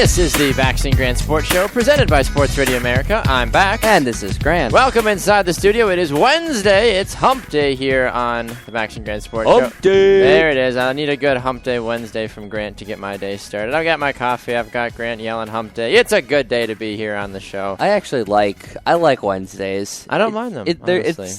This is the Bax and Grant Sports Show, presented by Sports Radio America. I'm back. And this is Grant. Welcome inside the studio. It is Wednesday. It's Hump Day here on the Bax and Grant Sports Show. Hump Day! There it is. I need a good Hump Day Wednesday from Grant to get my day started. I've got my coffee. I've got Grant yelling Hump Day. It's a good day to be here on the show. I like Wednesdays. I don't mind them, honestly.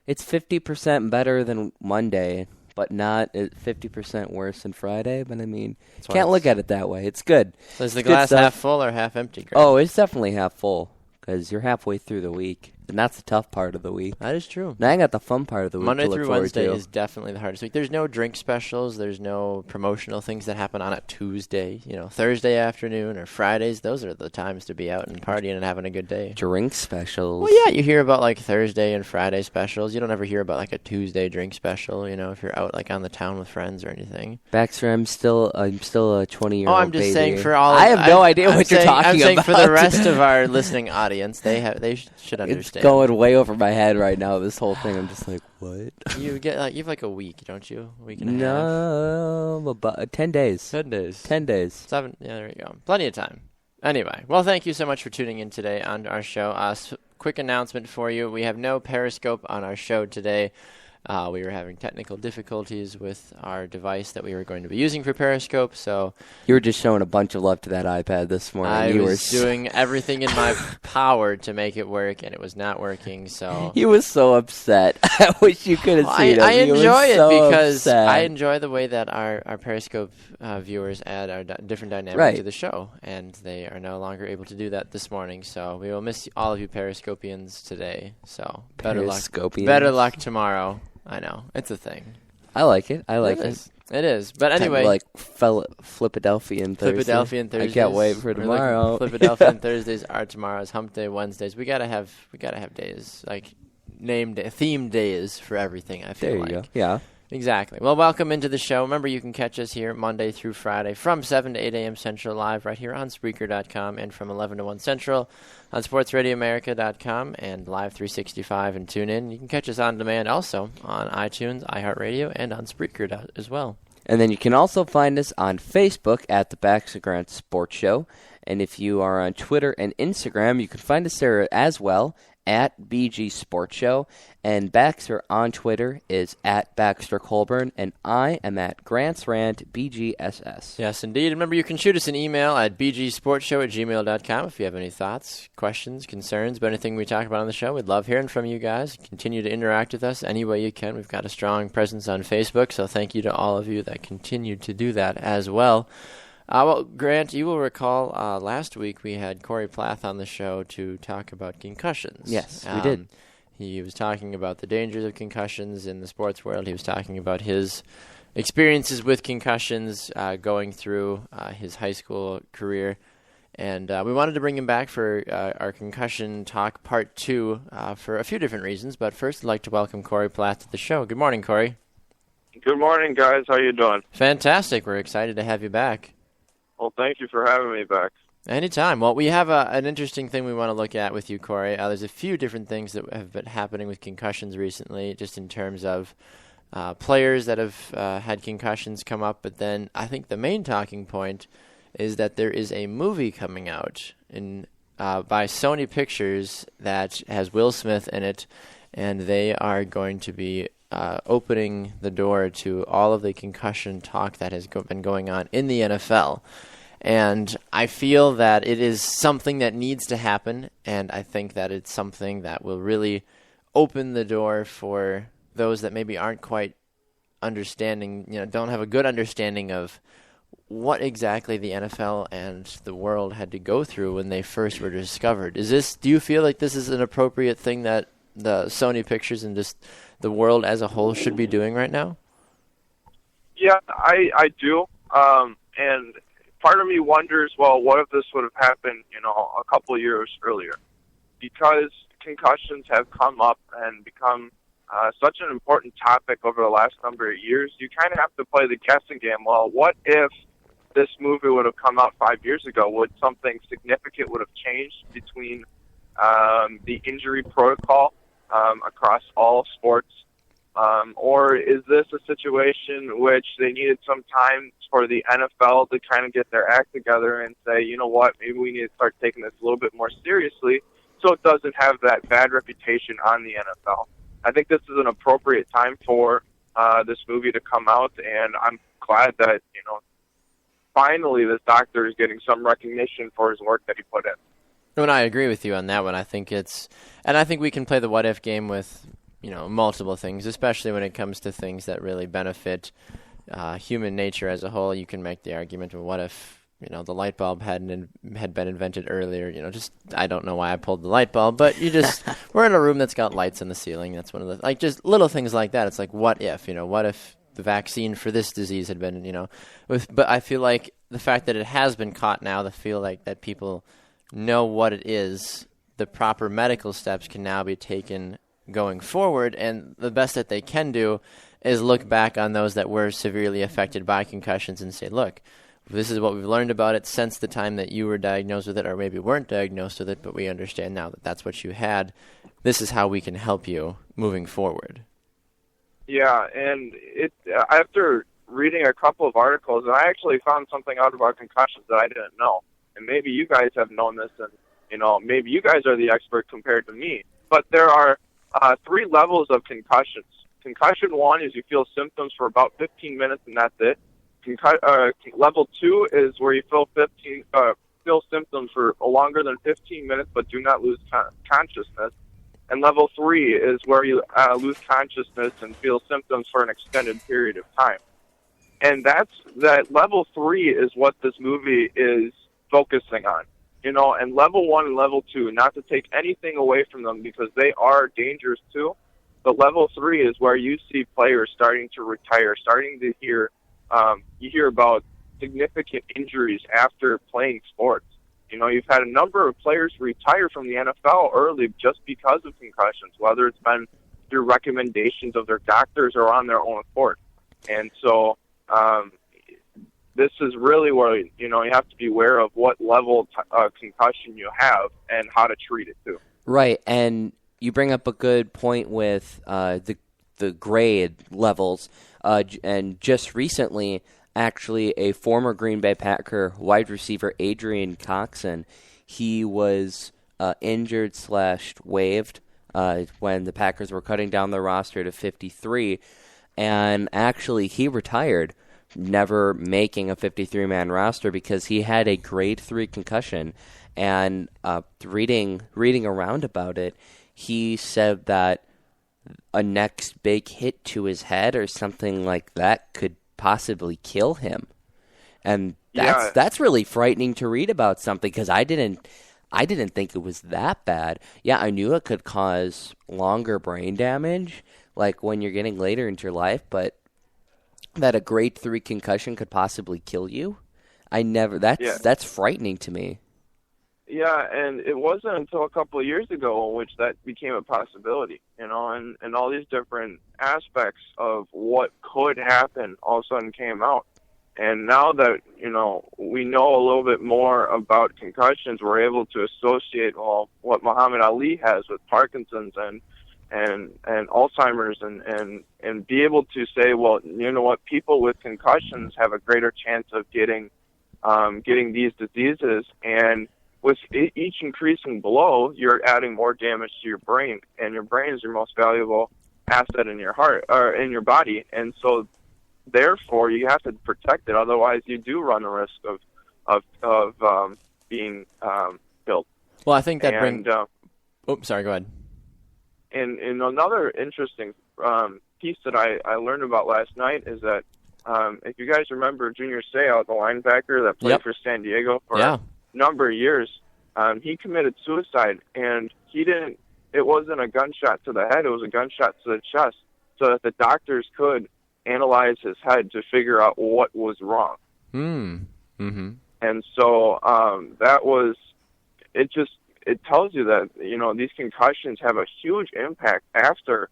It's 50% better than Monday, but not 50% worse than Friday. But I mean, can't look at it that way. It's good. So is the glass half full or half empty, Grant? Oh, it's definitely half full because you're halfway through the week. And that's the tough part of the week. That is true. Now I got the fun part of the week. Monday to look through forward Wednesday to. is definitely the hardest week. There's no drink specials. There's no promotional things that happen on a Tuesday. You know, Thursday afternoon or Fridays. Those are the times to be out and partying and having a good day. Drink specials. Well, yeah, you hear about like Thursday and Friday specials. You don't ever hear about like a Tuesday drink special. You know, if you're out like on the town with friends or anything. Baxter, I'm still a 20-year-old. Oh, I'm just baby. saying for all. I have no idea what you're talking about. I'm saying for the rest of our listening audience, they should understand. It's going way over my head right now. This whole thing, I'm just like, what? You have like a week, don't you? A week and a half. No, about 10 days. 10 days. 10 days. 7. Yeah, there you go. Plenty of time. Anyway, well, thank you so much for tuning in today on our show. Quick announcement for you: we have no Periscope on our show today. We were having technical difficulties with our device that we were going to be using for Periscope, so you were just showing a bunch of love to that iPad this morning. I was doing everything in my power to make it work, and it was not working. So he was so upset. I wish you could have seen him. I enjoy it because upset. I enjoy the way that our Periscope viewers add our different dynamic right. to the show, and they are no longer able to do that this morning. So we will miss all of you Periscopians today. So better luck tomorrow. I know. It's a thing. I like it. I like it. It is. But anyway. Like Philadelphian Thursday. Thursdays. I can't wait for tomorrow. Philadelphian Thursdays are tomorrow's Hump Day Wednesdays. We gotta have days, like themed days for everything, I feel like. There you go. Yeah. Exactly. Well, welcome into the show. Remember, you can catch us here Monday through Friday from 7 to 8 a.m. Central live right here on Spreaker.com and from 11 to 1 Central on SportsRadioAmerica.com and Live 365 and TuneIn. You can catch us on demand also on iTunes, iHeartRadio, and on Spreaker as well. And then you can also find us on Facebook at the Bax and Grant Sports Show. And if you are on Twitter and Instagram, you can find us there as well at BG Sports Show. And Baxter on Twitter is at Baxter Colburn, and I am at Grant's Rant BGSS. Yes, indeed. Remember, you can shoot us an email at bgsportshow@gmail.com if you have any thoughts, questions, concerns about anything we talk about on the show. We'd love hearing from you guys. Continue to interact with us any way you can. We've got a strong presence on Facebook, so thank you to all of you that continue to do that as well. Well, Grant, you will recall last week we had Corey Plath on the show to talk about concussions. Yes, we did. He was talking about the dangers of concussions in the sports world. He was talking about his experiences with concussions going through his high school career. And we wanted to bring him back for our Concussion Talk Part 2 for a few different reasons. But first, I'd like to welcome Corey Plath to the show. Good morning, Corey. Good morning, guys. How you doing? Fantastic. We're excited to have you back. Well, thank you for having me back. Anytime. Well, we have an interesting thing we want to look at with you, Corey. There's a few different things that have been happening with concussions recently, just in terms of players that have had concussions come up. But then I think the main talking point is that there is a movie coming out by Sony Pictures that has Will Smith in it, and they are going to be opening the door to all of the concussion talk that has been going on in the NFL. And I feel that it is something that needs to happen, and I think that it's something that will really open the door for those that maybe aren't quite understanding, don't have a good understanding of what exactly the NFL and the world had to go through when they first were discovered. Do you feel like this is an appropriate thing that the Sony Pictures and just the world as a whole should be doing right now? Yeah, I do. And part of me wonders, well, what if this would have happened, a couple of years earlier? Because concussions have come up and become such an important topic over the last number of years, you kind of have to play the guessing game. Well, what if this movie would have come out 5 years ago? Would something significant would have changed between the injury protocol across all sports? Or is this a situation which they needed some time for the NFL to kind of get their act together and say, you know what, maybe we need to start taking this a little bit more seriously so it doesn't have that bad reputation on the NFL? I think this is an appropriate time for this movie to come out, and I'm glad that, finally this doctor is getting some recognition for his work that he put in. And I agree with you on that one. I think we can play the what if game with multiple things, especially when it comes to things that really benefit human nature as a whole. You can make the argument, well, what if the light bulb had been invented earlier? I don't know why I pulled the light bulb, but we're in a room that's got lights in the ceiling. That's one of the just little things like that. It's like, what if what if the vaccine for this disease had been but I feel like the fact that it has been caught now, the feel like that people know what it is, the proper medical steps can now be taken going forward, and the best that they can do is look back on those that were severely affected by concussions and say, look, this is what we've learned about it since the time that you were diagnosed with it, or maybe weren't diagnosed with it, but we understand now that that's what you had. This is how we can help you moving forward. Yeah, and after reading a couple of articles, I actually found something out about concussions that I didn't know. And maybe you guys have known this, and maybe you guys are the expert compared to me. But there are 3 levels of concussions. Concussion 1 is you feel symptoms for about 15 minutes, and that's it. Level 2 is where you feel symptoms for longer than 15 minutes, but do not lose consciousness. And level 3 is where you lose consciousness and feel symptoms for an extended period of time. And that level 3 is what this movie is focusing on. And level 1 and level 2, not to take anything away from them because they are dangerous too, but level 3 is where you see players starting to retire, starting to hear, you hear about significant injuries after playing sports. You've had a number of players retire from the NFL early just because of concussions, whether it's been through recommendations of their doctors or on their own accord. And so this is really where, you have to be aware of what level of concussion you have and how to treat it too. Right, and you bring up a good point with the grade levels, and just recently, actually, a former Green Bay Packer wide receiver, Adrian Coxon, he was injured/waived when the Packers were cutting down the roster to 53, and actually he retired, never making a 53-man roster because he had a grade 3 concussion. And reading around about it, he said that a next big hit to his head or something like that could possibly kill him. And that's really frightening to read about something, because I didn't think it was that bad. Yeah, I knew it could cause longer brain damage, like when you're getting later into your life, but that a grade 3 concussion could possibly kill you? That's frightening to me. Yeah, and it wasn't until a couple of years ago in which that became a possibility, and all these different aspects of what could happen all of a sudden came out. And now that, we know a little bit more about concussions, we're able to associate what Muhammad Ali has with Parkinson's and Alzheimer's and be able to say, well, you know what, people with concussions have a greater chance of getting these diseases, and with each increasing blow, you're adding more damage to your brain, and your brain is your most valuable asset in your heart or in your body, and so therefore you have to protect it. Otherwise, you do run the risk of being killed. Well, I think that brings. Sorry. Go ahead. And another interesting piece that I learned about last night is that if you guys remember Junior Seau, the linebacker that played for San Diego for a number of years, he committed suicide, and it wasn't a gunshot to the head, it was a gunshot to the chest, so that the doctors could analyze his head to figure out what was wrong. Mm-hmm. And so it tells you that, these concussions have a huge impact after,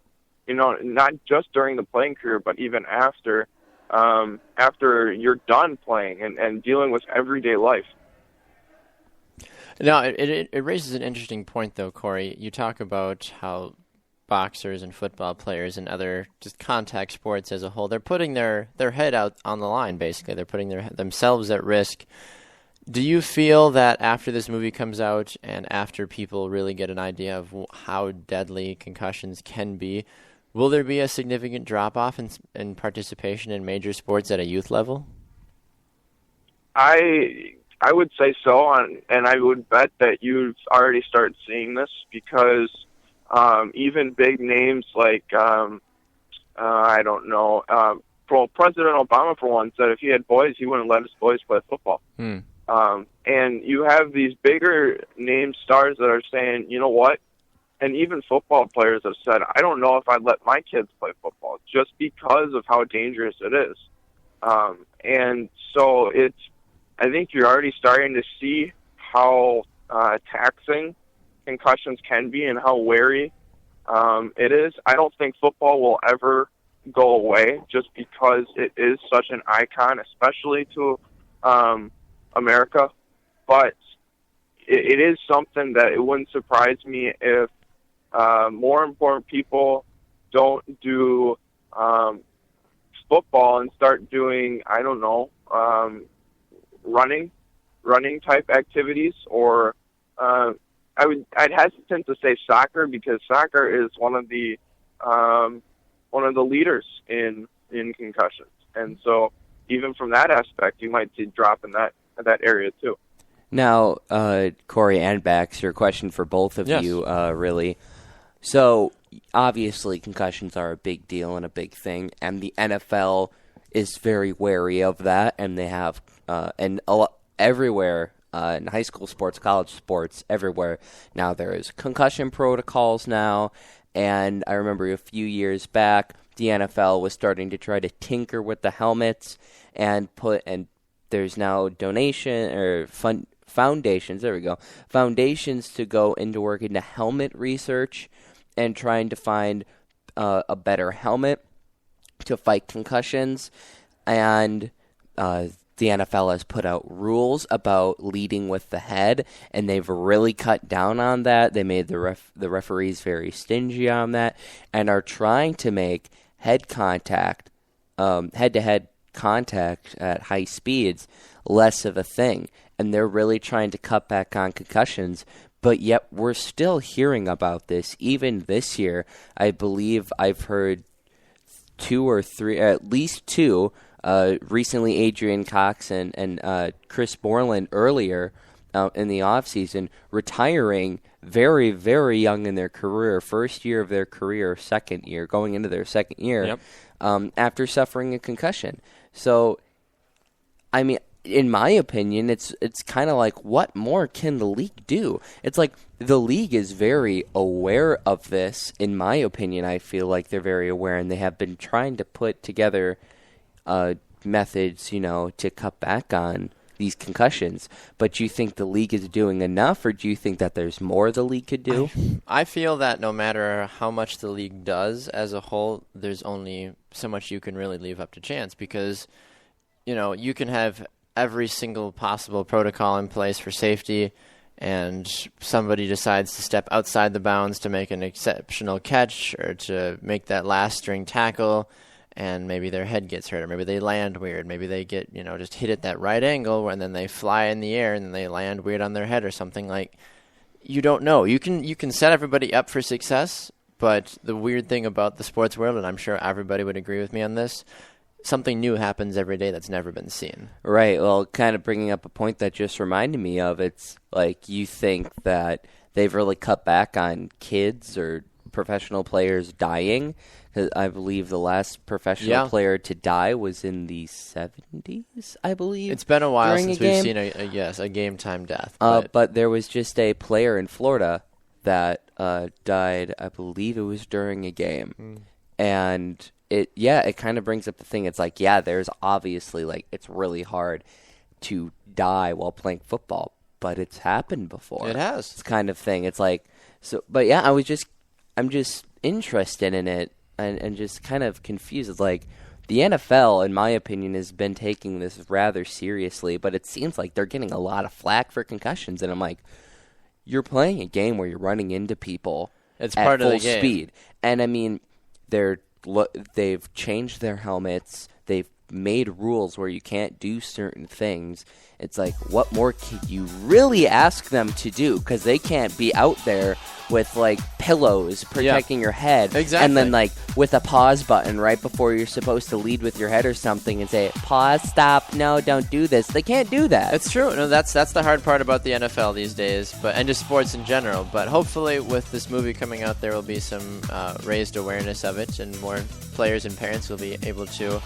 not just during the playing career, but even after you're done playing and dealing with everyday life. No, it raises an interesting point, though, Corey. You talk about how boxers and football players and other just contact sports as a whole, they're putting their head out on the line, basically. They're putting themselves at risk. Do you feel that after this movie comes out and after people really get an idea of how deadly concussions can be, will there be a significant drop-off in participation in major sports at a youth level? I would say so, and I would bet that you've already started seeing this because even big names like, I don't know, President Obama, for one, said if he had boys, he wouldn't let his boys play football. And you have these bigger name stars that are saying, you know what? And even football players have said, I don't know if I'd let my kids play football just because of how dangerous it is. And so I think you're already starting to see how taxing concussions can be and how wary it is. I don't think football will ever go away just because it is such an icon, especially to America. But it is something that it wouldn't surprise me if more important people don't do football and start doing, I don't know, running type activities, or I'd hesitant to say soccer because soccer is one of the leaders in concussions, and so even from that aspect, you might see a drop in that area too. Now, Corey and Bax, your question for both of you, really. So, obviously, concussions are a big deal and a big thing, and the NFL is very wary of that, and they have, everywhere, in high school sports, college sports, everywhere, now there is concussion protocols now, and I remember a few years back, the NFL was starting to try to tinker with the helmets, and there's now foundations to go into work into helmet research and trying to find a better helmet to fight concussions. And the NFL has put out rules about leading with the head, and they've really cut down on that. They made the referees very stingy on that, and are trying to make head-to-head contact at high speeds less of a thing. And they're really trying to cut back on concussions, but yet we're still hearing about this. Even this year, I believe I've heard two or three, at least two, recently Adrian Cox and Chris Borland earlier in the offseason, retiring very, very young in their career, first year of their career, second year, going into their second year, after suffering a concussion. So, I mean, in my opinion, it's kind of like, what more can the league do? It's like the league is very aware of this. In my opinion, I feel like they're very aware, and they have been trying to put together methods, to cut back on these concussions. But do you think the league is doing enough, or do you think that there's more the league could do? I feel that no matter how much the league does as a whole, there's only so much you can really leave up to chance, because you can have every single possible protocol in place for safety, and somebody decides to step outside the bounds to make an exceptional catch or to make that last string tackle, and maybe their head gets hurt, or maybe they land weird, maybe they get just hit at that right angle, and then they fly in the air and then they land weird on their head or something. Like, you don't know. You can set everybody up for success, but the weird thing about the sports world, and I'm sure everybody would agree with me on this, something new happens every day that's never been seen. Right. Well, kind of bringing up a point that just reminded me of, it's like you think that they've really cut back on kids or professional players dying. 'Cause I believe the last professional player to die was in the 70s, I believe. It's been a while since we've seen a game-time death. But there was just a player in Florida that died, I believe it was during a game. And it kind of brings up the thing. It's like, there's obviously, it's really hard to die while playing football, but it's happened before. It has. It's kind of thing. It's like, so, but I'm just interested in it and just kind of confused. It's like, the NFL, in my opinion, has been taking this rather seriously, but it seems like they're getting a lot of flack for concussions. And I'm like, you're playing a game where you're running into people, It's at part of full the game. speed. And I mean, they've changed their helmets. They've made rules where you can't do certain things. It's like, what more could you really ask them to do? Because they can't be out there with like pillows protecting your head, Exactly. and then like with a pause button right before you're supposed to lead with your head or something and say pause, stop, no, don't do this. They can't do that. It's true. No, that's the hard part about the NFL these days, and just sports in general. But hopefully, with this movie coming out, there will be some raised awareness of it, and more players and parents will be able to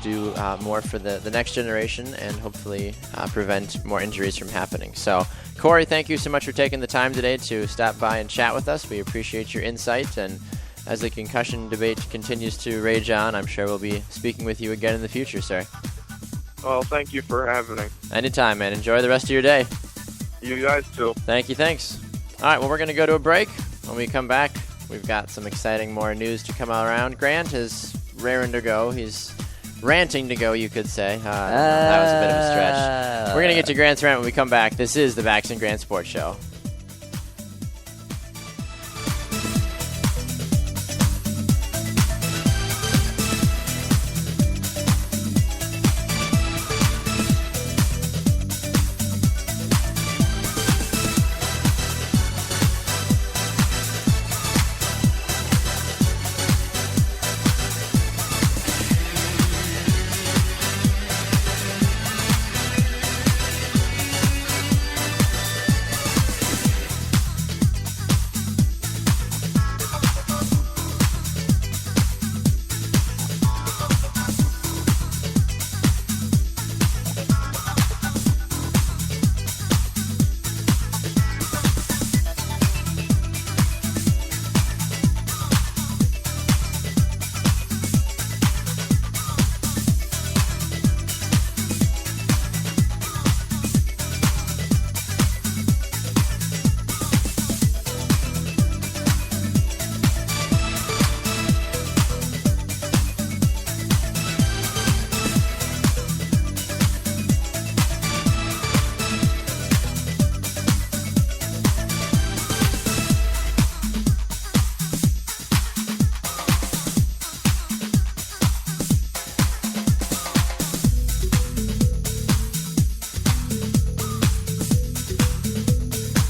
do more for the next generation, and hopefully prevent more injuries from happening. So, Corey, thank you so much for taking the time today to stop by and chat with us. We appreciate your insight, and as the concussion debate continues to rage on, I'm sure we'll be speaking with you again in the future, sir. Well, thank you for having me. Anytime, man. Enjoy the rest of your day. You guys too. Thank you. Thanks. All right, well, we're going to go to a break. When we come back, we've got some exciting more news to come around. Grant is raring to go. He's ranting to go, you could say. That was a bit of a stretch. We're going to get to Grant's rant when we come back. This is the Bax and Grant Sports Show.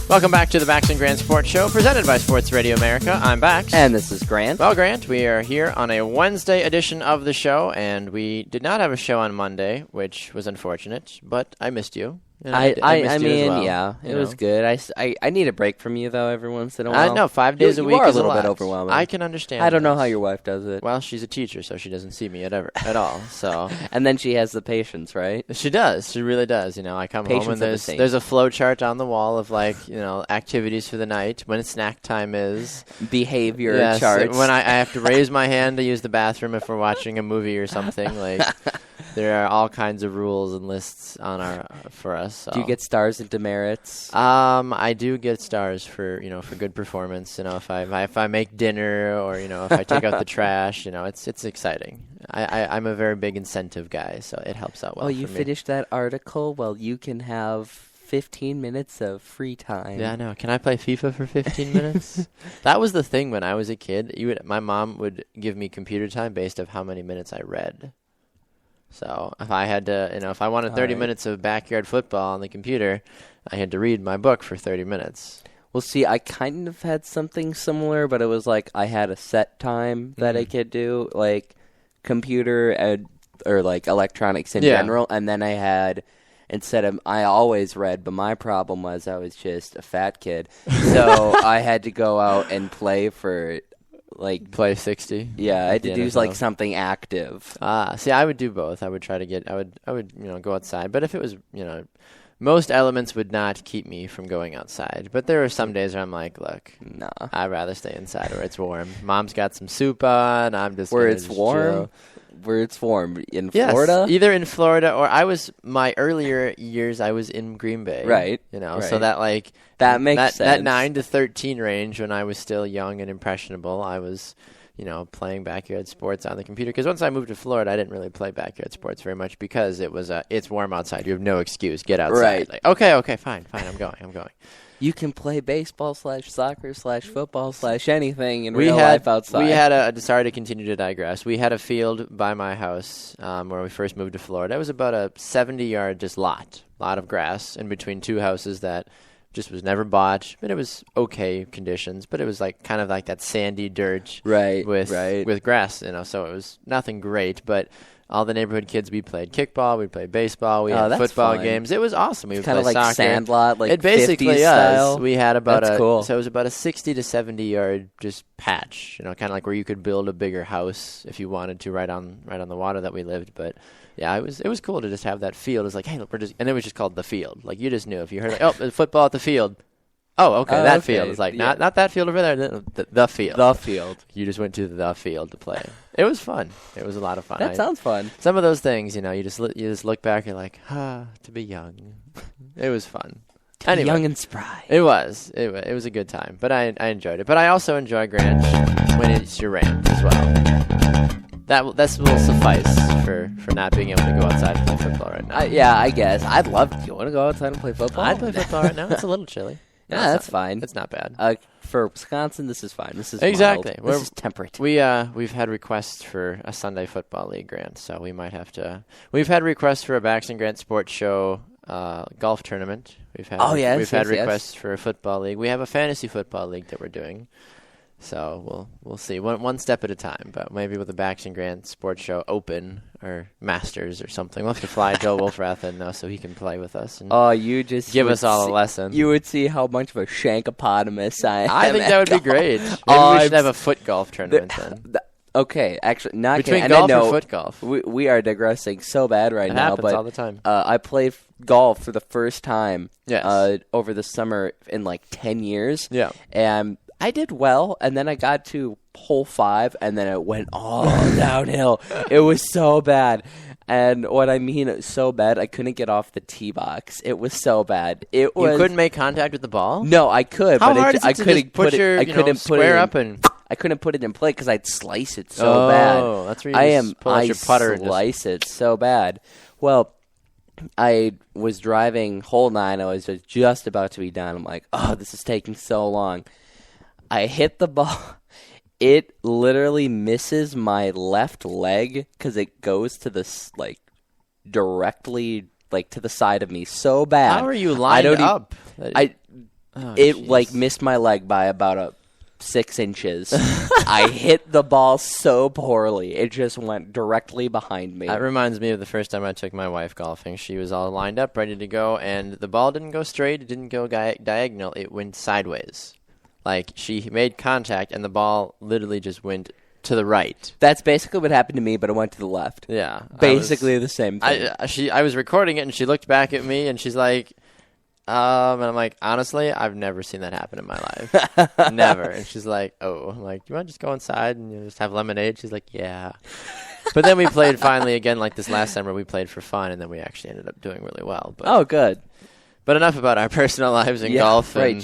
Welcome back to the Bax and Grant Sports Show, presented by Sports Radio America. I'm Bax. And this is Grant. Well, Grant, we are here on a Wednesday edition of the show, and we did not have a show on Monday, which was unfortunate, but I missed you. And I missed you as mean, well, yeah, it you was know. good. I need a break from you, though, every once in a while. I know, 5 days a week you are is a little lot. bit overwhelming. I can understand. I don't know this. how your wife does it. Well, she's a teacher, so she doesn't see me at all. So And then she has the patience, right? she does. She really does. You know, I come Patience home of a and saint. there's a flow chart on the wall of activities for the night, when snack time is. Behavior Yes, charts. when I have to raise my hand to use the bathroom if we're watching a movie or something. Like there are all kinds of rules and lists for us. So. Do you get stars and demerits? I do get stars for good performance. If I make dinner or if I take out the trash, it's exciting. I'm a very big incentive guy, so it helps out well. Oh, you for me. finished that article? Well, you can have 15 minutes of free time. Yeah, I know. Can I play FIFA for 15 minutes? That was the thing when I was a kid. My mom would give me computer time based off how many minutes I read. So if I had to, if I wanted 30 minutes of backyard football on the computer, I had to read my book for 30 minutes. Well, see, I kind of had something similar, but it was like I had a set time that I could do, like computer or like electronics in general, and then I had. I always read, but my problem was I was just a fat kid. So I had to go out and play for, Play 60. Yeah, I had to do, NFL. something active. See, I would do both. I would try to I would go outside. But if it was, most elements would not keep me from going outside. But there are some days where I'm like, look, Nah. I'd rather stay inside where it's warm. Mom's got some soup on. I'm just Where gonna it's just warm? chill. Where it's warm. In Yes, Florida? either in Florida or my earlier years I was in Green Bay. Right, So right. that That makes that sense. 9 to 13 range when I was still young and impressionable, I was, playing backyard sports on the computer. Because once I moved to Florida, I didn't really play backyard sports very much because it's warm outside. You have no excuse. Get outside. Right. Like, okay, fine, I'm going. You can play baseball / soccer / football / anything in real life outside. We had sorry to continue to digress. We had a field by my house where we first moved to Florida. It was about a 70-yard just lot of grass in between two houses that just was never bought, but it was okay conditions. But it was like kind of like that sandy dirt with grass, so it was nothing great, but all the neighborhood kids, we played kickball, we played baseball, we had football games. It was awesome. We would kind play of like soccer. Sandlot, like it basically 50s style. is. We had about cool. So it was about a 60 to 70 yard just patch, kind of like where you could build a bigger house if you wanted to, right on the water that we lived. But yeah, it was cool to just have that field. It was like, hey, look, and it was just called the field. Like you just knew if you heard, there's football at the field. Oh, okay, that field. It's like not that field over there, the field. The field. You just went to the field to play. It was fun. It was a lot of fun. That sounds fun. Some of those things, you just look back and you're like, to be young. It was fun. Anyway, young and spry. It was. It was a good time, but I enjoyed it. But I also enjoy Grant when it's your rant as well. That will suffice for not being able to go outside and play football right now. I guess. I'd love to. You want to go outside and play football? I'd play football right now. It's a little chilly. Yeah, that's fine. It's not bad. For Wisconsin, this is fine. This is exactly. Mild. This is temperate. We've had requests for a Sunday football league, Grant, so we might have to. We've had requests for a Bax and Grant Sports Show golf tournament. We've had requests for a football league. We have a fantasy football league that we're doing. So we'll see one step at a time, but maybe with the Bax and Grant Sports Show Open or Masters or something, we'll have to fly Joe Wolfrath in so he can play with us. And you just give us all a lesson. You would see how much of a shankopotamus I am. I think that would be great. Maybe we should have a foot golf tournament then. Okay, actually, not between kidding. golf and foot golf. We are digressing so bad right now. Happens all the time. I played golf for the first time. Yes. Over the summer in like 10 years. Yeah. And I did well, and then I got to hole 5, and then it went all downhill. It was so bad. And what I mean so bad, I couldn't get off the tee box. It was so bad. You couldn't make contact with the ball? No, I could. How but hard is it I to couldn't just put your square up and... I couldn't put it in play because I'd slice it so bad. Oh, that's where you pull out your putter and slice it so bad. Well, I was driving hole 9. I was just about to be done. I'm like, this is taking so long. I hit the ball. It literally misses my left leg because it goes to this directly to the side of me so bad. How are you lined up? It missed my leg by about 6 inches. I hit the ball so poorly. It just went directly behind me. That reminds me of the first time I took my wife golfing. She was all lined up, ready to go, and the ball didn't go straight. It didn't go diagonal. It went sideways. She made contact, and the ball literally just went to the right. That's basically what happened to me, but it went to the left. Yeah. Basically the same thing. I was recording it, and she looked back at me, and she's like, and I'm like, honestly, I've never seen that happen in my life. Never. And she's like, oh. I'm like, do you want to just go inside and just have lemonade? She's like, yeah. But then we played finally again, this last summer, we played for fun, and then we actually ended up doing really well. But, good. But enough about our personal lives in golf and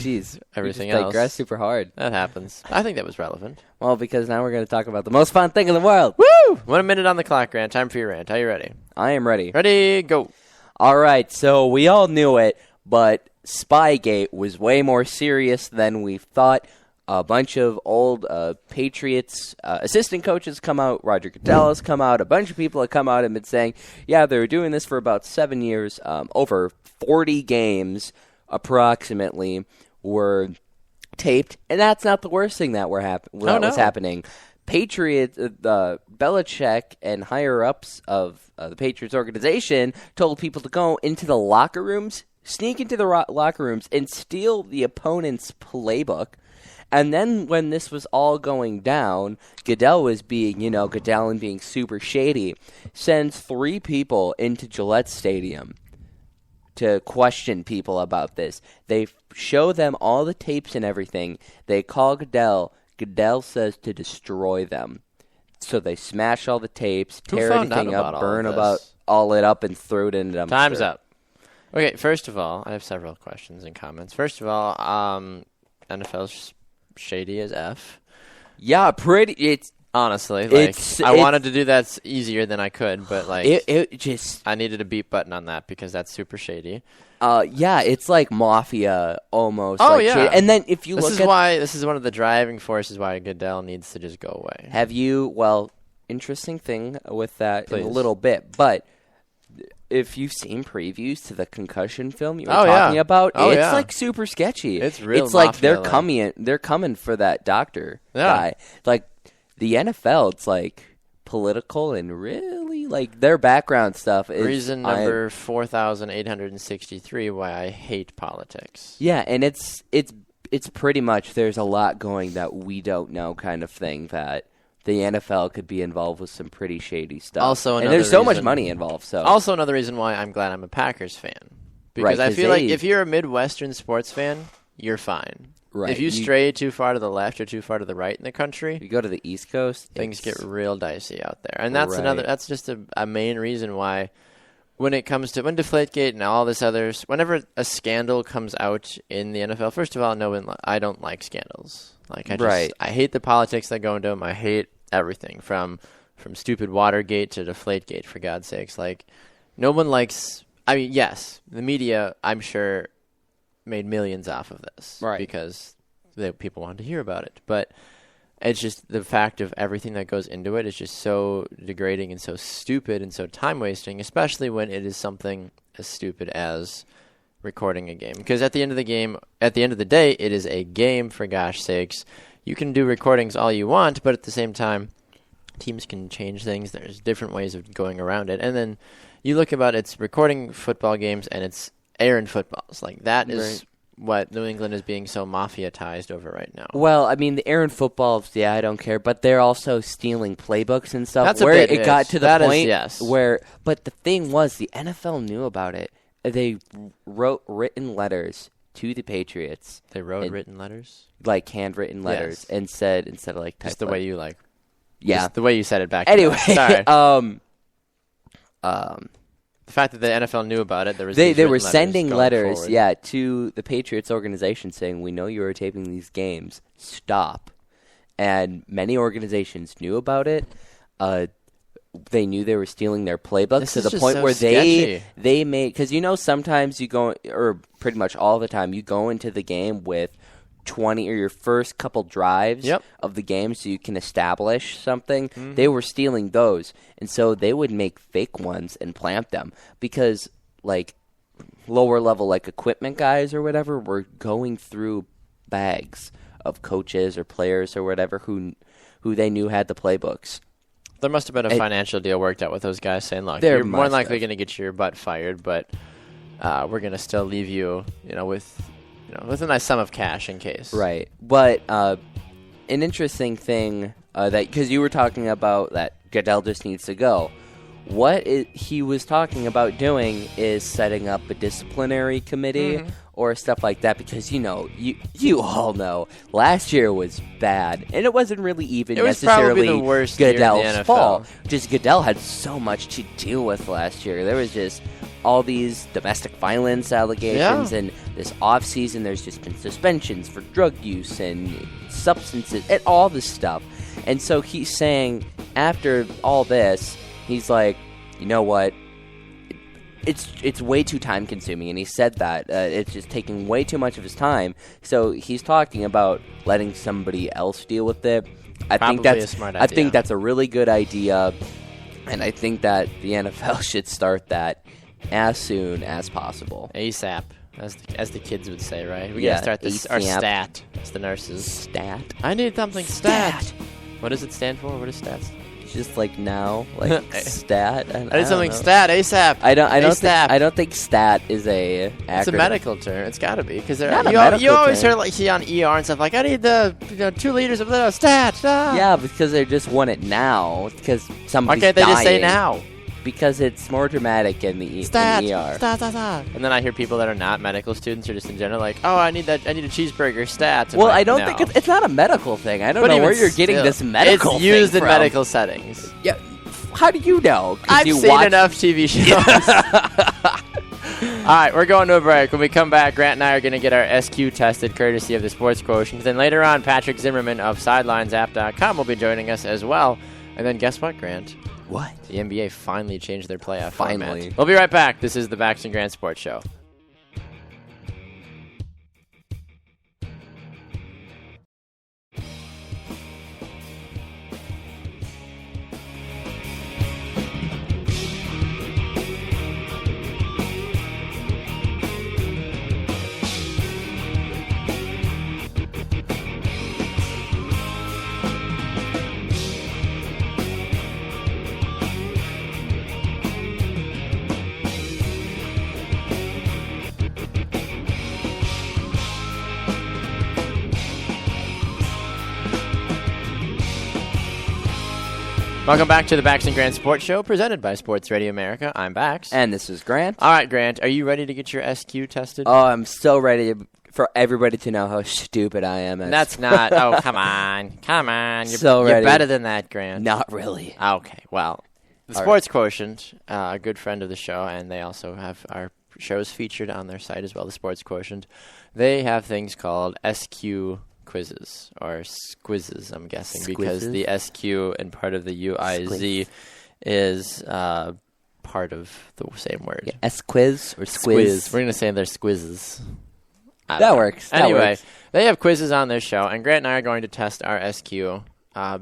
everything else. Digress super hard. That happens. I think that was relevant. Well, because now we're going to talk about the most fun thing in the world. Woo! 1 minute on the clock, Grant. Time for your rant. Are you ready? I am ready. Ready, go. All right, so we all knew it, but Spygate was way more serious than we thought. A bunch of old Patriots assistant coaches come out. Roger Goodell has come out. A bunch of people have come out and been saying, yeah, they were doing this for about 7 years. Over 40 games, approximately, were taped. And that's not the worst thing that was happening. Patriots, Belichick and higher-ups of the Patriots organization told people to go into the locker rooms, sneak into the locker rooms, and steal the opponent's playbook. And then when this was all going down, Goodell was being, Goodell and being super shady, sends 3 people into Gillette Stadium to question people about this. They show them all the tapes and everything. They call Goodell. Goodell says to destroy them. So they smash all the tapes, tear everything up, burn all it up, and throw it in the dumpster. Time's up. Okay, first of all, I have several questions and comments. First of all, NFL's shady as F. Yeah, pretty. It's Honestly, like I wanted to do that easier than I could, but like it just I needed a beep button on that because that's super shady. Yeah, it's like mafia almost. Oh, like yeah. shady. And then if you This look is at why this is one of the driving forces why Goodell needs to just go away. have you interesting thing with that in a Please. little bit, but if you've seen previews to the concussion film you were Oh, yeah. talking about, Oh, it's yeah. like super sketchy. It's real It's like they're mafia-like. coming for that doctor Yeah. guy. Like the NFL, it's like political and really like their background stuff is Reason number 4,863 why I hate politics. Yeah, and it's pretty much there's a lot going that we don't know kind of thing that the NFL could be involved with some pretty shady stuff. Also, and another there's so much reason- money involved. So Also, another reason why I'm glad I'm a Packers fan. Because Right, I 'cause feel like they- if you're a Midwestern sports fan, you're fine. Right, If you stray too far to the left or too far to the right in the country, you go to the East Coast, things get it's- real dicey out there. And that's Right. that's just a main reason why when it comes to when Deflategate and all this others, whenever a scandal comes out in the NFL, first of all, I don't like scandals. Like I hate the politics that go into them. I hate everything from stupid Watergate to Deflategate, for God's sakes. Like no one likes, I mean, yes, the media, I'm sure, made millions off of this. Right. Because people wanted to hear about it. But it's just the fact of everything that goes into it is just so degrading and so stupid and so time wasting, especially when it is something as stupid as recording a game. Because at the end of the day, it is a game, for gosh sakes. You can do recordings all you want, but at the same time, teams can change things. There's different ways of going around it. And then you look about it's recording football games and it's airing footballs. Like that is what New England is being so mafiatized over right now. Well, I mean, the Aaron footballs, yeah, I don't care, but they're also stealing playbooks and stuff. That's a where bit it got to the that is- point yes. where, but the thing was, the NFL knew about it. They wrote written letters to the Patriots, They wrote written letters? like handwritten letters, Yes. and said instead of like type Just the way you like. yeah. Just the way you said it back. Anyway, Sorry. the The fact that the NFL knew about it, there was they these were written sending going letters, forward. yeah, to the Patriots organization saying, "We know you are taping these games. Stop." And many organizations knew about it. They knew they were stealing their playbooks This to is the just point so where sketchy. they made, because sometimes you go, or pretty much all the time, you go into the game with 20 or your first couple drives Yep. of the game so you can establish something. They were stealing those, and so they would make fake ones and plant them because like lower level like equipment guys or whatever were going through bags of coaches or players or whatever who they knew had the playbooks. There must have been a financial deal worked out with those guys saying, look, There you're more must likely have. going to get your butt fired, but we're going to still leave you, with a nice sum of cash in case. Right. But an interesting thing that, because you were talking about that Goodell just needs to go. What he was talking about doing is setting up a disciplinary committee or stuff like that, because you all know last year was bad, and it wasn't really even It was necessarily probably the worst year in the Goodell's NFL. fault. Just Goodell had so much to deal with last year. There was just all these domestic violence allegations, Yeah. and this offseason there's just been suspensions for drug use and substances and all this stuff. And so he's saying after all this, he's like, you know what? It's way too time consuming, and he said that it's just taking way too much of his time. So he's talking about letting somebody else deal with it. I think Probably that's a smart I idea. think that's a really good idea, and I think that the NFL should start that as soon as possible. ASAP, as the kids would say, right? We Yeah, got to start our ASAP. stat, as the nurses. Stat. I need something stat. What does it stand for? What is stats? Just like now, like stat. I need something stat ASAP. I don't ASAP. think stat is a acronym. It's a medical term. It's got to be because Not a you medical always term. see on ER and stuff like I need the 2 liters of the stat. Ah. Yeah, because they just want it now. Because Why somebody's can't they just say dying. now? Because it's more dramatic in the Stat, in the ER. stat. And then I hear people that are not medical students or just in general like, oh, I need a cheeseburger stat. I'm Well, like, I don't no. think it's not a medical thing. I don't But know even where you're getting still, this medical It's used thing in from. medical settings. Yeah, how do you know? 'Cause I've you seen watch- enough TV shows. All right, we're going to a break. When we come back, Grant and I are going to get our SQ tested, courtesy of the Sports Quotient. Then later on, Patrick Zimmerman of SidelinesApp.com will be joining us as well. And then guess what, Grant? What? The NBA finally changed their playoff Finally. format. We'll be right back. This is the Bax and Grant Sports Show. Welcome back to the Bax and Grant Sports Show, presented by Sports Radio America. I'm Bax. And this is Grant. All right, Grant, are you ready to get your SQ tested? Oh, I'm so ready for everybody to know how stupid I am. That's not. Oh, come on. Come on. So you're ready. better than that, Grant. Not really. Okay, well, the Sports Quotient, a good friend of the show, and they also have our shows featured on their site as well, the Sports Quotient. They have things called SQ quizzes, or squizzes, I'm guessing, because the SQ and part of the UIZ is part of the same word. Yeah, S-quiz or squiz? We're going to say they're squizzes. That works. Anyway, they have quizzes on their show, and Grant and I are going to test our SQ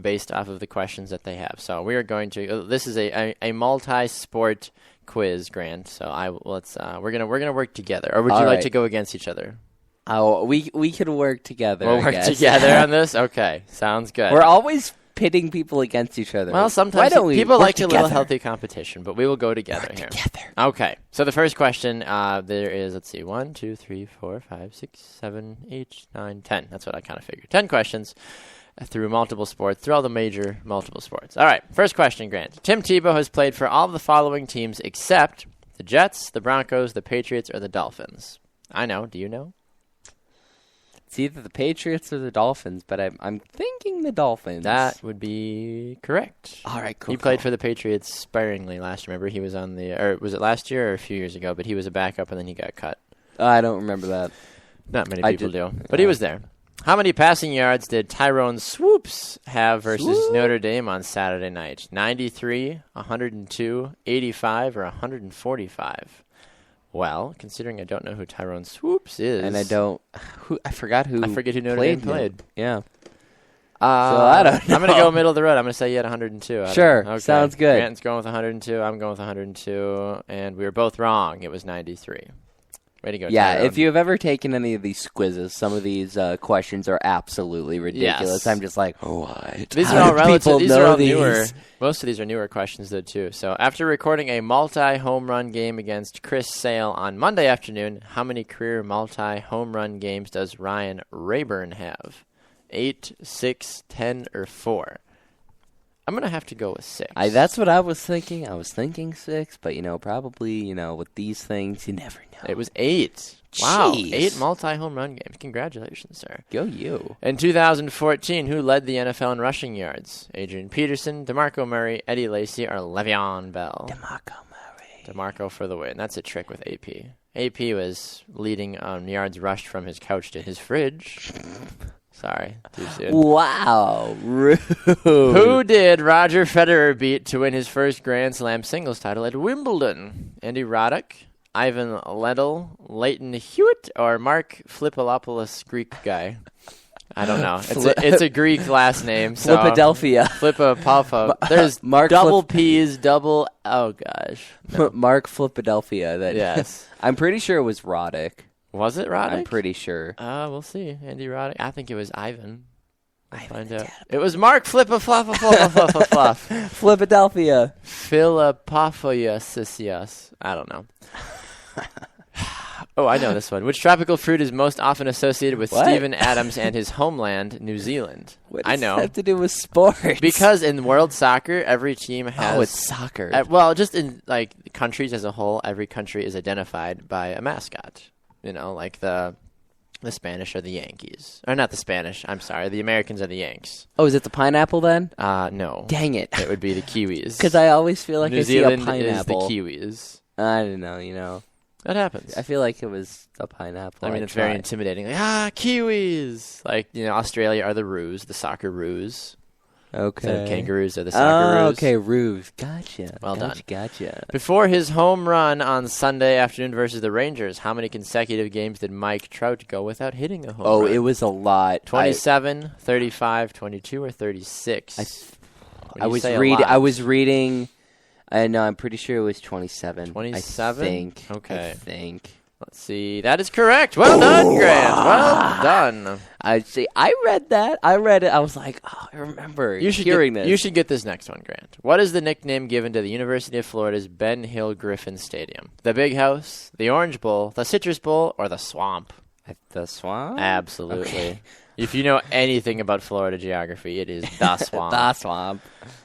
based off of the questions that they have. So we are going to. This is a multi-sport quiz, Grant. So we're gonna work together. Or would you like to go against each other? Oh, we could work together. We'll work together on this. Okay, sounds good. We're always pitting people against each other. Well, sometimes people like a little healthy competition, but we will go together here. Okay. So the first question, there is, let's see, 1, 2, 3, 4, 5, 6, 7, 8, 9, 10. That's what I kind of figured. 10 questions through multiple sports, through all the major multiple sports. All right. First question, Grant. Tim Tebow has played for all of the following teams except the Jets, the Broncos, the Patriots, or the Dolphins. I know. Do you know? It's either the Patriots or the Dolphins, but I'm thinking the Dolphins. That would be correct. All right, cool. He played for the Patriots sparingly last. Remember, he was on the, or was it last year or a few years ago? But he was a backup and then he got cut. I don't remember that. Not many people do, but he was there. How many passing yards did Tyrone Swoops have versus Notre Dame on Saturday night? 93, 102, 85, or 145? Well, considering I don't know who Tyrone Swoops is, and I forgot who. I forget who Notre Dame played. Yeah. So I don't know. I'm going to go middle of the road. I'm going to say you had 102. Sure. Okay. Sounds good. Grant's going with 102. I'm going with 102. And we were both wrong. It was 93. Way to go, Yeah, Tyrone. if you've ever taken any of these quizzes, some of these questions are absolutely ridiculous. Yes. I'm just like, what? These How are all do relative. people These know are all these? newer. Most of these are newer questions, though, too. So after recording a multi-home run game against Chris Sale on Monday afternoon, how many career multi-home run games does Ryan Rayburn have? 8, 6, 10, or 4? I'm going to have to go with 6. That's what I was thinking. I was thinking 6, but, probably, with these things, you never know. It was 8. Wow, Jeez. 8 multi-home run games. Congratulations, sir. Go you. In 2014, who led the NFL in rushing yards? Adrian Peterson, DeMarco Murray, Eddie Lacy, or Le'Veon Bell? DeMarco Murray. DeMarco for the win. That's a trick with AP. AP was leading on yards rushed from his couch to his fridge. Sorry, too soon. Wow, rude. Who did Roger Federer beat to win his first Grand Slam singles title at Wimbledon? Andy Roddick, Ivan Lendl, Leighton Hewitt, or Mark Flippolopoulos, Greek guy? I don't know. It's a Greek last name. So Philadelphia. Flippopolpo. There's Mark double P's, double. Oh gosh. No. Mark Philadelphia. Yes. I'm pretty sure it was Roddick. Was it Roddick? I'm pretty sure. We'll see. Andy Roddick. I think it was Ivan. Find out. It was Mark Flippopolpo. Philadelphia. Philopophoius. I don't know. Oh, I know this one. Which tropical fruit is most often associated with Stephen Adams and his homeland, New Zealand? What I does know. that have to do with sports? Because in world soccer, every team has... Oh, it's soccer. Well, just in countries as a whole, every country is identified by a mascot. Like the Spanish are the Yankees. Or not the Spanish, I'm sorry. The Americans are the Yanks. Oh, is it the pineapple then? No. Dang it. It would be the Kiwis. Because I always feel like New I Zealand see a pineapple. is the Kiwis. I don't know, That happens. I feel like it was a pineapple. I mean, it's very intimidating. Like, Kiwis! Like, Australia are the roos, the soccer roos. Okay. Instead of kangaroos are the soccer roos. Okay, roos. Gotcha. Well done. Gotcha. Before his home run on Sunday afternoon versus the Rangers, how many consecutive games did Mike Trout go without hitting a home run? Oh, it was a lot. 27, 35, 22, or 36? I was reading. No, I'm pretty sure it was 27. 27? I think. Let's see. That is correct. Well done, Grant. Well done. I read that. I read it. I was like, oh, I remember hearing this. You should get this next one, Grant. What is the nickname given to the University of Florida's Ben Hill Griffin Stadium? The Big House, the Orange Bowl, the Citrus Bowl, or the Swamp? The Swamp? Absolutely. Okay. If you know anything about Florida geography, it is the Swamp. The Swamp.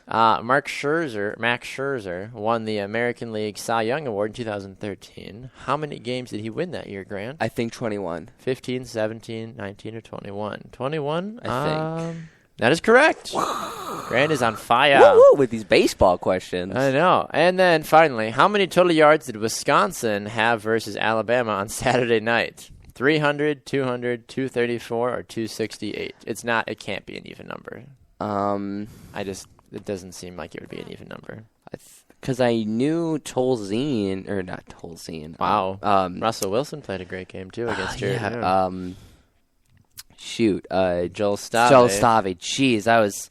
Max Scherzer won the American League Cy Young Award in 2013. How many games did he win that year, Grant? I think 21. 15, 17, 19, or 21? 21? I think. That is correct. Grant is on fire. Woo-woo, with these baseball questions. I know. And then finally, how many total yards did Wisconsin have versus Alabama on Saturday night? 300, 200, 234, or 268? It can't be an even number. It doesn't seem like it would be an even number. Because I knew Tolzien, or not Tolzien. Wow. Russell Wilson played a great game, too, against Jared. Joel Stave. Jeez, I was...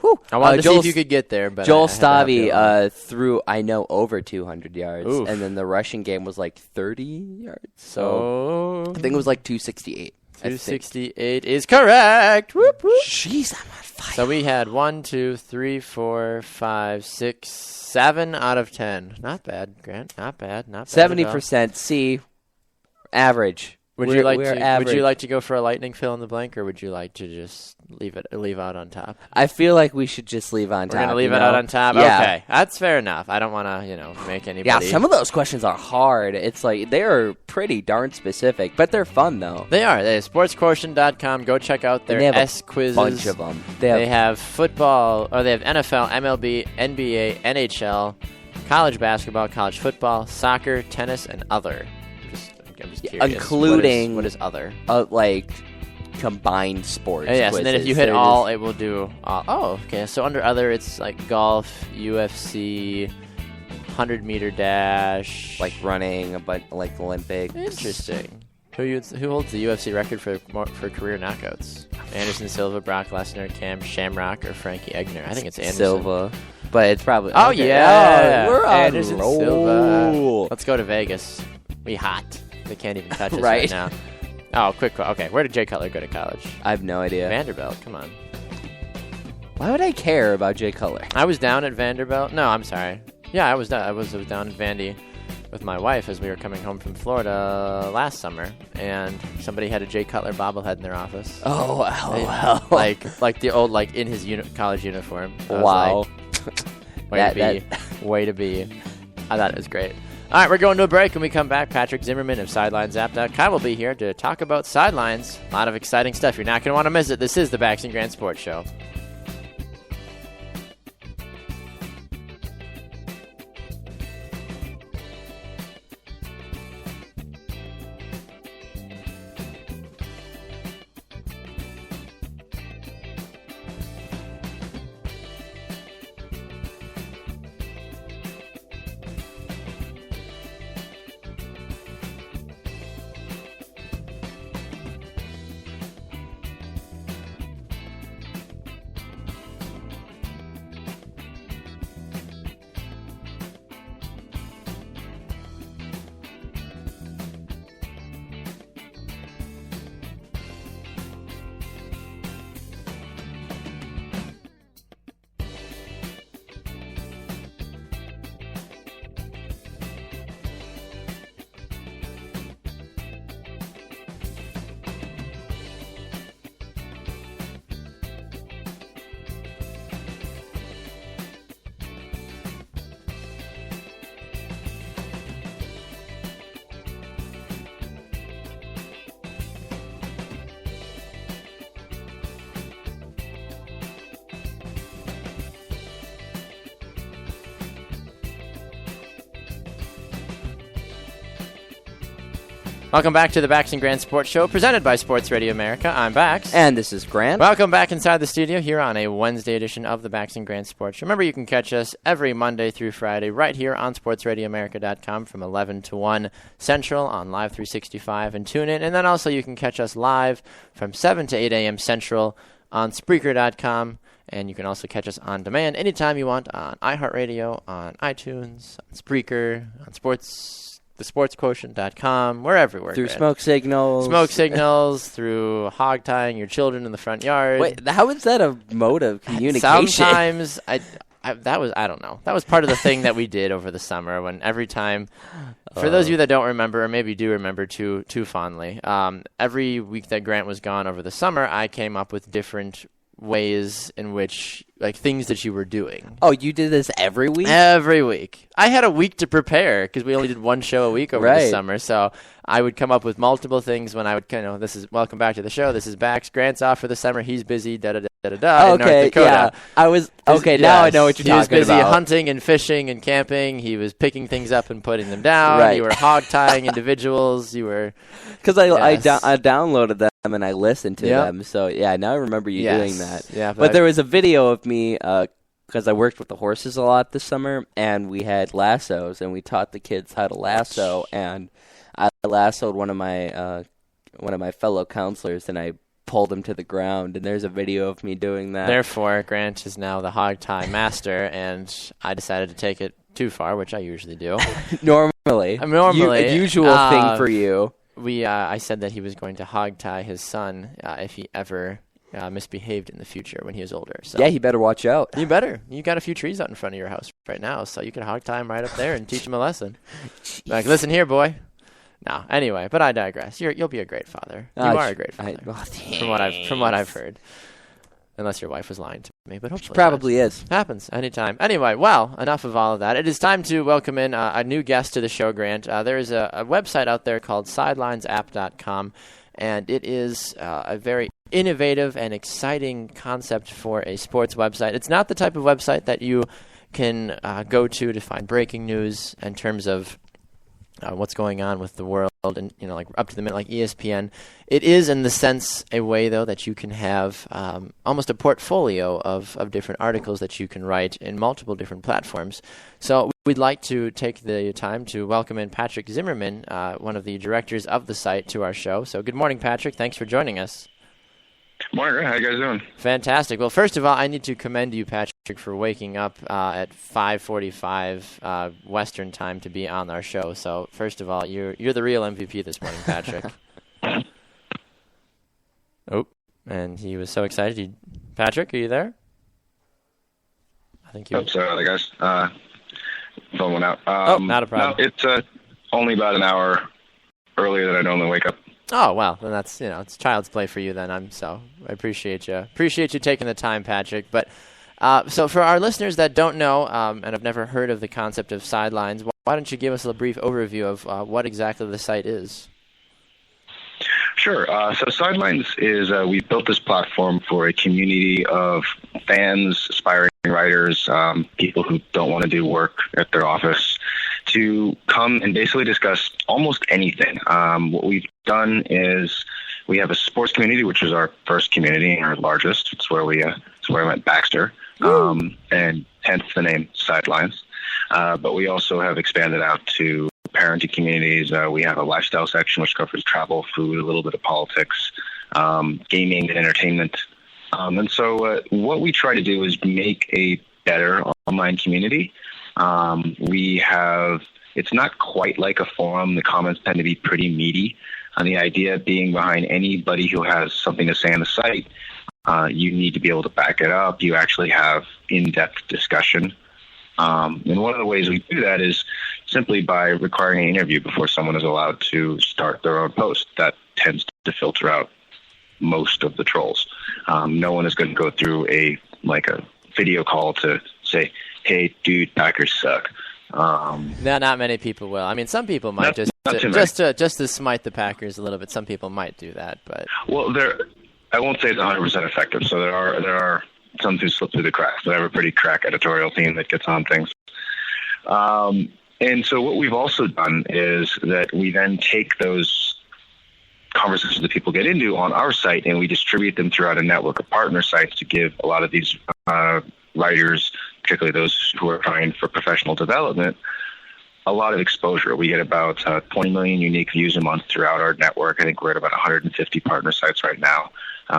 Whew. I wanted to see if you could get there, but Joel Stave threw, over 200 yards, Oof. And then the rushing game was like 30 yards. So I think it was like 268. 268 is correct. Whoop, whoop. Jeez, I'm on fire. So we had 1, 2, 3, 4, 5, 6, 7 out of 10. Not bad, Grant. Not bad. 70% C, average. Would you like to go for a lightning fill in the blank, or would you like to just leave out on top? I feel like we should just leave on top. We're gonna leave it out on top. Yeah. Okay, that's fair enough. I don't want to, make anybody. Yeah, some of those questions are hard. It's like they're pretty darn specific, but they're fun though. They are. Sportsquotient.com. Go check out their S quizzes. Bunch of them. They have football, or they have NFL, MLB, NBA, NHL, college basketball, college football, soccer, tennis, and other. I'm just curious. Including what is other? Like combined sports. Yes, quizzes. and then if you hit all, it will do. Oh, okay. So under other, it's like golf, UFC, 100-meter dash, like running, but like Olympics. Interesting. Who holds the UFC record for career knockouts? Anderson Silva, Brock Lesnar, Cam Shamrock, or Frankie Edgar? I think it's Anderson Silva, but it's probably. Oh okay. yeah, we're on Anderson roll. Silva. Let's go to Vegas. We hot. They can't even touch us right now. Oh, quick. Okay, where did Jay Cutler go to college? I have no idea. Vanderbilt. Come on. Why would I care about Jay Cutler? I was down at Vanderbilt. No, I'm sorry. Yeah, I was down. I was down at Vandy with my wife as we were coming home from Florida last summer, and somebody had a Jay Cutler bobblehead in their office. Oh, wow. Like the old, in his college uniform. Wow. Way to be. I thought it was great. All right, we're going to a break. When we come back, Patrick Zimmerman of SidelinesApp.com will be here to talk about sidelines. A lot of exciting stuff. You're not going to want to miss it. This is the Bax and Grant Sports Show. Welcome back to the Bax and Grant Sports Show, presented by Sports Radio America. I'm Bax. And this is Grant. Welcome back inside the studio here on a Wednesday edition of the Bax and Grant Sports Show. Remember, you can catch us every Monday through Friday right here on sportsradioamerica.com from 11 to 1 Central on Live 365 and TuneIn. And then also you can catch us live from 7 to 8 a.m. Central on Spreaker.com. And you can also catch us on demand anytime you want on iHeartRadio, on iTunes, on Spreaker, on thesportsquotient.com. We're everywhere. Through smoke signals. Smoke signals, through hog tying your children in the front yard. Wait, how is that a mode of communication? Sometimes, I don't know. That was part of the thing that we did over the summer when every time, for those of you that don't remember, or maybe do remember too fondly, every week that Grant was gone over the summer, I came up with different ways in which, like, things that you were doing. Oh, you did this every week? Every week. I had a week to prepare because we only did one show a week over the summer. So I would come up with multiple things when I would, this is welcome back to the show. This is Bax. Grant's off for the summer. He's busy. In North Dakota. Yeah. Now I know what you're talking about. He was busy hunting and fishing and camping. He was picking things up and putting them down. Right. You were hog tying individuals. You were because I downloaded them and I listened to them. So yeah, now I remember you doing that. Yeah, but there was a video of me because I worked with the horses a lot this summer, and we had lassos, and we taught the kids how to lasso, and I lassoed one of my fellow counselors, and I pulled him to the ground, and there's a video of me doing that. Therefore, Grant is now the hog tie master, and I decided to take it too far, which I usually do. Normally. A usual thing for you. I said that he was going to hog tie his son if he ever misbehaved in the future when he was older. So yeah, he better watch out. You better. You got a few trees out in front of your house right now, so you can hog tie him right up there and teach him a lesson. Like, listen here, boy. No, anyway, but I digress. You'll be a great father. You are a great father, from what I've heard. Unless your wife was lying to me, but hopefully probably is. Happens anytime. Anyway, well, enough of all of that. It is time to welcome in a new guest to the show, Grant. There is a website out there called SidelinesApp.com, and it is a very innovative and exciting concept for a sports website. It's not the type of website that you can go to find breaking news in terms of what's going on with the world and, like up to the minute, like ESPN. It is, in the sense, a way, though, that you can have almost a portfolio of different articles that you can write in multiple different platforms. So we'd like to take the time to welcome in Patrick Zimmerman, one of the directors of the site, to our show. So good morning, Patrick. Thanks for joining us. Morning, how you guys doing? Fantastic. Well, first of all, I need to commend you, Patrick, for waking up at 5:45 Western time to be on our show. So, first of all, you're the real MVP this morning, Patrick. Oh, and he was so excited. Patrick, are you there? I think you. Oh, sorry, guys. Phone went out. Not a problem. No, it's only about an hour earlier than I normally wake up. Oh, well, then that's, it's child's play for you then. I appreciate you. Appreciate you taking the time, Patrick. But so for our listeners that don't know and have never heard of the concept of Sidelines, why don't you give us a brief overview of what exactly the site is? Sure. So Sidelines is we built this platform for a community of fans, aspiring writers, people who don't want to do work at their office, to come and basically discuss almost anything. What we've done is we have a sports community, which is our first community and our largest. It's where I went Baxter, and hence the name Sidelines. But we also have expanded out to parenting communities. We have a lifestyle section which covers travel, food, a little bit of politics, gaming, and entertainment. And so what we try to do is make a better online community. It's not quite like a forum. The comments tend to be pretty meaty. And the idea being behind anybody who has something to say on the site, you need to be able to back it up. You actually have in-depth discussion. And one of the ways we do that is simply by requiring an interview before someone is allowed to start their own post. That tends to filter out most of the trolls. No one is going to go through a video call to say, "Hey, dude, Packers suck." No, not many people will. I mean, some people might just to smite the Packers a little bit. Some people might do that, but I won't say it's 100% effective. So there are some who slip through the cracks. But I have a pretty crack editorial team that gets on things. And so what we've also done is that we then take those conversations that people get into on our site, and we distribute them throughout a network of partner sites to give a lot of these writers, particularly those who are trying for professional development, a lot of exposure. We get about 20 million unique views a month throughout our network. I think we're at about 150 partner sites right now.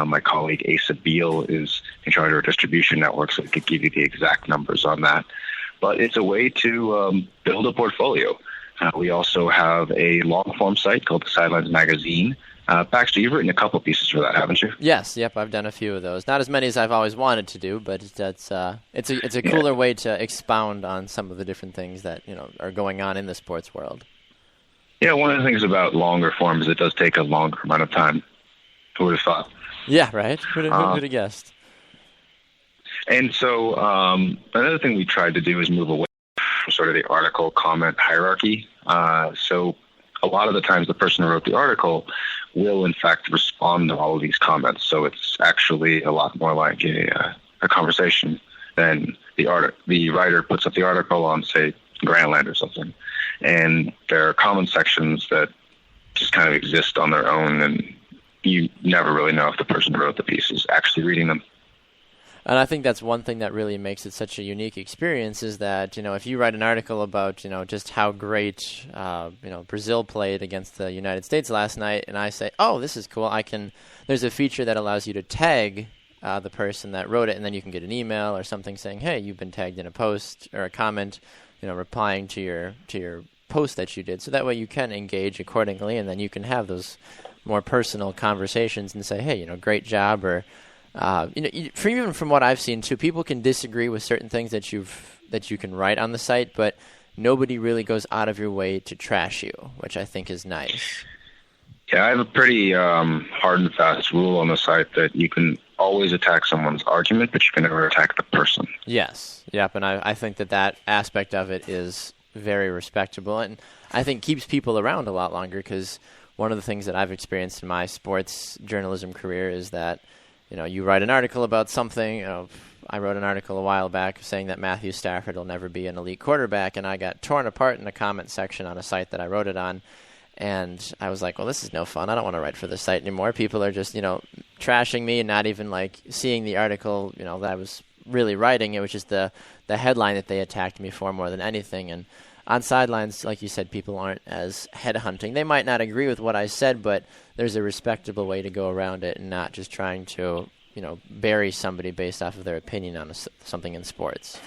My colleague Asa Beal is in charge of our distribution network, so we could give you the exact numbers on that. But it's a way to build a portfolio. We also have a long-form site called the Sidelines Magazine. Baxter, you've written a couple pieces for that, haven't you? Yes, yep, I've done a few of those. Not as many as I've always wanted to do, but it's a cooler way to expound on some of the different things that are going on in the sports world. Yeah, one of the things about longer form is it does take a longer amount of time. Who would have thought? Yeah, right. Who'd have guessed? And so another thing we tried to do is move away from sort of the article comment hierarchy. So a lot of the times the person who wrote the article will in fact respond to all of these comments. So it's actually a lot more like a conversation than the writer puts up the article on, say, Grantland or something. And there are comment sections that just kind of exist on their own, and you never really know if the person who wrote the piece is actually reading them. And I think that's one thing that really makes it such a unique experience is that, if you write an article about, just how great, Brazil played against the United States last night, and I say, oh, this is cool, there's a feature that allows you to tag the person that wrote it, and then you can get an email or something saying, hey, you've been tagged in a post or a comment, replying to your post that you did. So that way you can engage accordingly, and then you can have those more personal conversations and say, hey, great job, or even from what I've seen too, people can disagree with certain things that you can write on the site, but nobody really goes out of your way to trash you, which I think is nice. Yeah, I have a pretty hard and fast rule on the site that you can always attack someone's argument, but you can never attack the person. Yes, yep, and I think that aspect of it is very respectable, and I think keeps people around a lot longer, because one of the things that I've experienced in my sports journalism career is that you write an article about something. I wrote an article a while back saying that Matthew Stafford will never be an elite quarterback, and I got torn apart in the comment section on a site that I wrote it on. And I was like, well, this is no fun. I don't want to write for this site anymore. People are just, trashing me and not even seeing the article, that I was really writing. It was just the headline that they attacked me for more than anything. And on Sidelines, like you said, people aren't as headhunting. They might not agree with what I said, but there's a respectable way to go around it and not just trying to, bury somebody based off of their opinion on something in sports.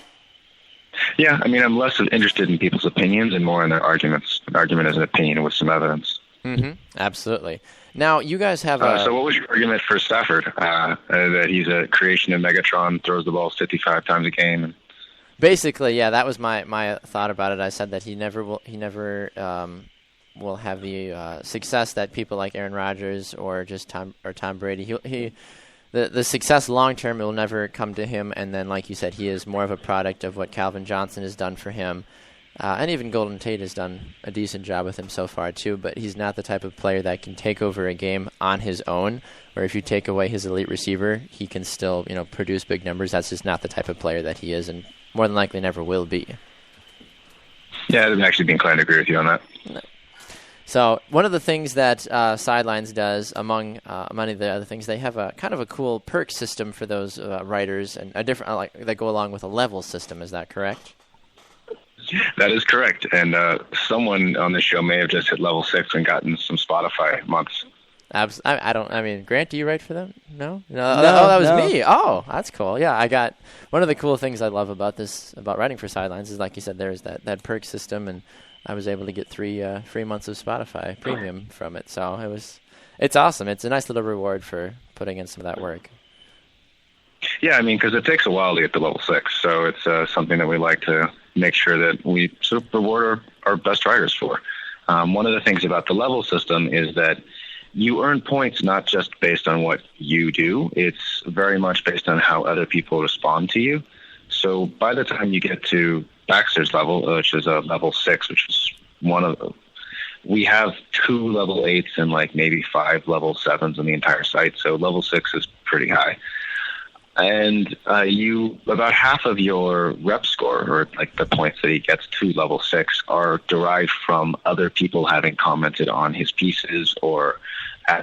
Yeah, I'm less interested in people's opinions and more in their arguments. An argument is an opinion with some evidence. Mm-hmm. Absolutely. Now, you guys have So what was your argument for Stafford? That he's a creation of Megatron, throws the ball 55 times a game, and basically, yeah, that was my thought about it. I said that he never will have the success that people like Aaron Rodgers or just Tom Brady. The success long term will never come to him. And then, like you said, he is more of a product of what Calvin Johnson has done for him, and even Golden Tate has done a decent job with him so far too. But he's not the type of player that can take over a game on his own. Or if you take away his elite receiver, he can still produce big numbers. That's just not the type of player that he is, and more than likely never will be. Yeah, I'd actually be inclined to agree with you on that. So one of the things that Sidelines does, among many of the other things, they have a kind of a cool perk system for those writers, and a different that go along with a level system. Is that correct? That is correct. And someone on this show may have just hit level 6 and gotten some Spotify months. I don't. Grant, do you write for them? No. That was me. Oh, that's cool. Yeah, I got one of the cool things I love about writing for Sidelines is, like you said, there's that perk system, and I was able to get 3 free months of Spotify Premium from it. So it's awesome. It's a nice little reward for putting in some of that work. Yeah, because it takes a while to get to level 6, so it's something that we like to make sure that we sort of reward our best writers for. One of the things about the level system is that you earn points not just based on what you do. It's very much based on how other people respond to you. So by the time you get to Baxter's level, which is a level 6, which is one of them, we have 2 level 8s and maybe 5 level 7s on the entire site. So level 6 is pretty high. And about half of your rep score, or the points that he gets to level 6, are derived from other people having commented on his pieces or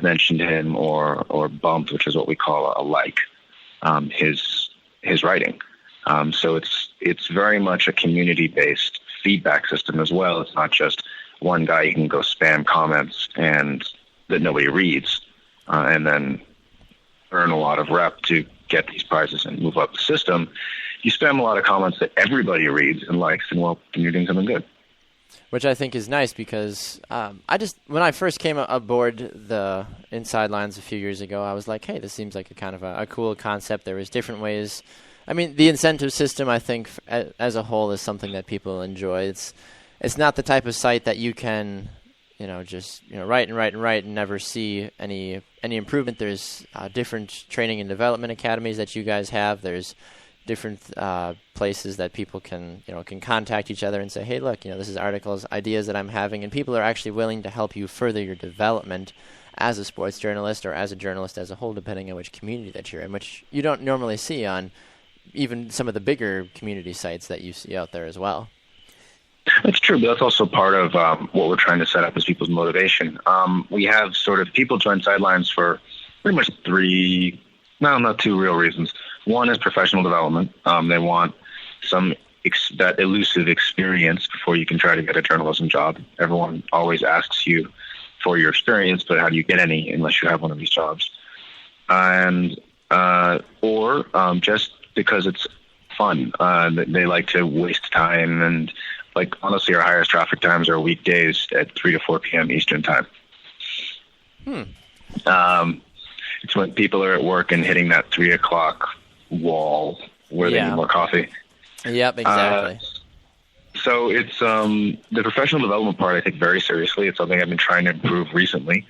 mentioned him or bumped, which is what we call a like, his writing. So it's very much a community-based feedback system as well. It's not just one guy who can go spam comments and that nobody reads, and then earn a lot of rep to get these prizes and move up the system. You spam a lot of comments that everybody reads and likes, and well, then you're doing something good. Which I think is nice because when I first came aboard the Inside Lines a few years ago, I was like, hey, this seems like a kind of a cool concept. There was different ways. I mean, the incentive system, I think, as a whole, is something that people enjoy. It's not the type of site that you can, just write and never see any improvement. There's different training and development academies that you guys have. There's different places that people can contact each other and say, hey, look, this is articles, ideas that I'm having, and people are actually willing to help you further your development as a sports journalist or as a journalist as a whole, depending on which community that you're in, which you don't normally see on even some of the bigger community sites that you see out there as well. That's true, but that's also part of what we're trying to set up as people's motivation. We have sort of people join Sidelines for pretty much not two real reasons. One is professional development. They want that elusive experience before you can try to get a journalism job. Everyone always asks you for your experience, but how do you get any unless you have one of these jobs? And or just because it's fun. They like to waste time, and honestly, our highest traffic times are weekdays at 3 to 4 p.m. Eastern time. It's when people are at work and hitting that 3 o'clock wall where they need more coffee. Yep, exactly. So it's the professional development part I take very seriously. It's something I've been trying to improve recently.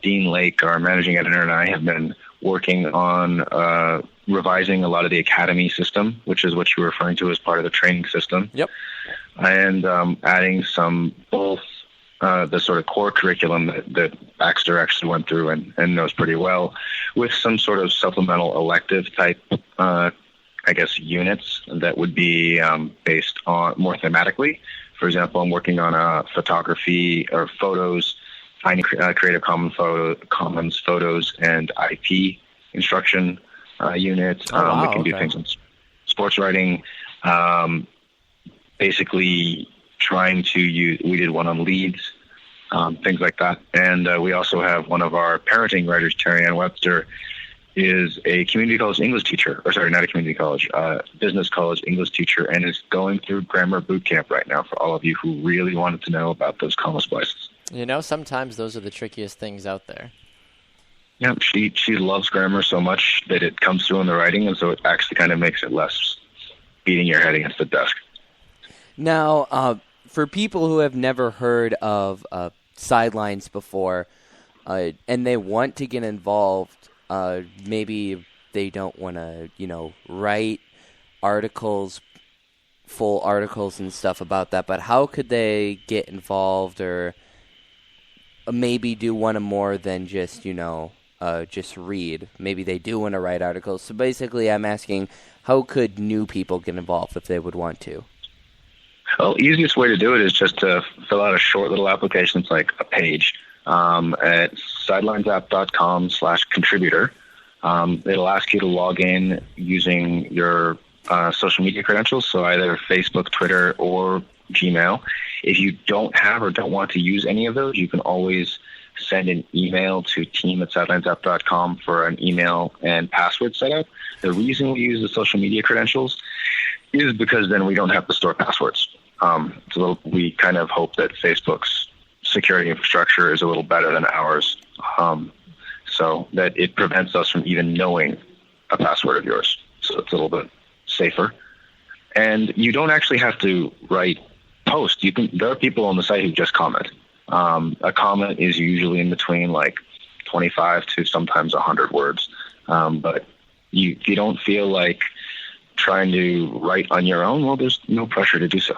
Dean Lake, our managing editor, and I have been working on revising a lot of the academy system, which is what you're referring to as part of the training system. Yep. And adding some both the sort of core curriculum that Baxter actually went through and knows pretty well, with some sort of supplemental elective type, units that would be based on more thematically. For example, I'm working on photography or photos, finding Creative Commons photos and IP instruction units. We can do things in sports writing, basically trying to use, we did one on leads, things like that. And we also have one of our parenting writers, Terry Ann Webster, is a community college English teacher, not a community college, business college English teacher, and is going through grammar boot camp right now for all of you who really wanted to know about those comma splices. Sometimes those are the trickiest things out there. Yeah, she loves grammar so much that it comes through in the writing, and so it actually kind of makes it less beating your head against the desk. Now, for people who have never heard of Sidelines before, and they want to get involved, maybe they don't want to, write articles, full articles and stuff about that, but how could they get involved or maybe do one more than just, just read? Maybe they do want to write articles. So basically I'm asking, how could new people get involved if they would want to? Well, easiest way to do it is just to fill out a short little application. It's like a page at sidelinesapp.com/contributor. It'll ask you to log in using your social media credentials, so either Facebook, Twitter, or Gmail. If you don't have or don't want to use any of those, you can always send an email to team@sidelinesapp.com for an email and password setup. The reason we use the social media credentials is because then we don't have to store passwords. We kind of hope that Facebook's security infrastructure is a little better than ours, so that it prevents us from even knowing a password of yours. So it's a little bit safer. And you don't actually have to write post. There are people on the site who just comment. A comment is usually in between 25 to sometimes 100 words. But if you don't feel like trying to write on your own, well, there's no pressure to do so.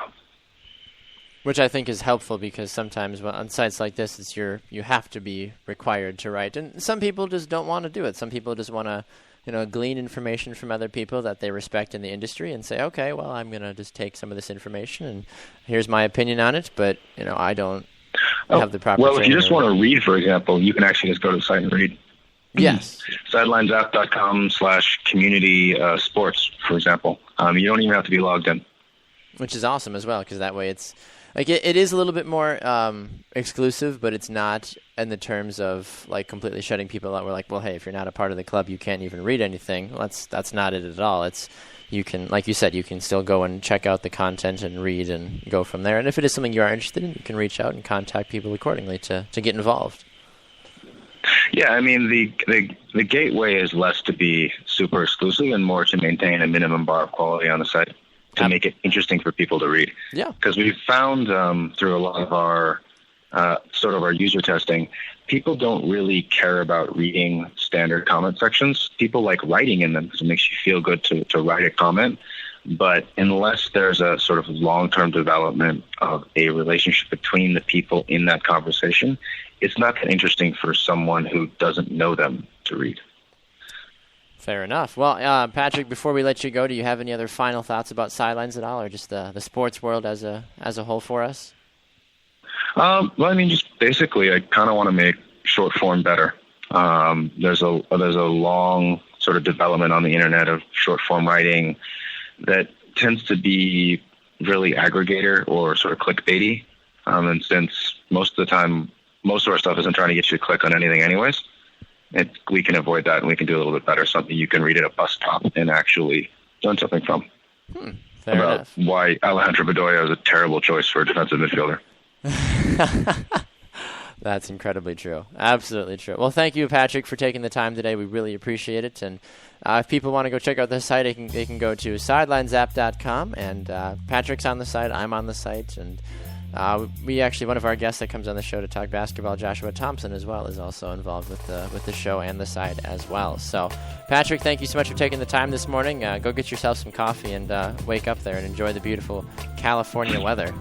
Which I think is helpful because sometimes on sites like this, you have to be required to write. And some people just don't want to do it. Some people just want to glean information from other people that they respect in the industry and say, okay, well, I'm going to just take some of this information and here's my opinion on it. But, I don't have the proper Well, if you training just want to read, for example, you can actually just go to the site and read. Yes. SidelinesApp.com/community sports, for example. You don't even have to be logged in. Which is awesome as well, because that way it's like it is a little bit more exclusive, but it's not in the terms of like completely shutting people out. We're like, well, hey, if you're not a part of the club, you can't even read anything. Well, that's not it at all. It's you can, like you said, you can still go and check out the content and read and go from there. And if it is something you are interested in, you can reach out and contact people accordingly to get involved. Yeah, I mean, the gateway is less to be super exclusive and more to maintain a minimum bar of quality on the site to make it interesting for people to read. Yeah. Because we've found through a lot of our sort of our user testing, people don't really care about reading standard comment sections. People like writing in them because it makes you feel good to write a comment. But unless there's a sort of long-term development of a relationship between the people in that conversation, it's not that interesting for someone who doesn't know them to read. Fair enough. Well, Patrick, before we let you go, do you have any other final thoughts about Sidelines at all, or just the sports world as a whole for us? Well, I mean, just basically, I kind of want to make short form better. There's a long sort of development on the internet of short form writing that tends to be really aggregator or sort of clickbaity. And since most of the time, most of our stuff isn't trying to get you to click on anything anyways, we can avoid that and we can do a little bit better, something you can read at a bus stop and actually learn something from. Fair about enough. Why Alejandro Bedoya is a terrible choice for a defensive midfielder. That's incredibly true. Absolutely true. Well, thank you, Patrick, for taking the time today. We really appreciate it. And if people want to go check out the site, they can go to sidelinesapp.com. And Patrick's on the site. I'm on the site. And we actually, one of our guests that comes on the show to talk basketball, Joshua Thompson, as well, is also involved with the show and the site as well. So, Patrick, thank you so much for taking the time this morning. Go get yourself some coffee and wake up there and enjoy the beautiful California weather.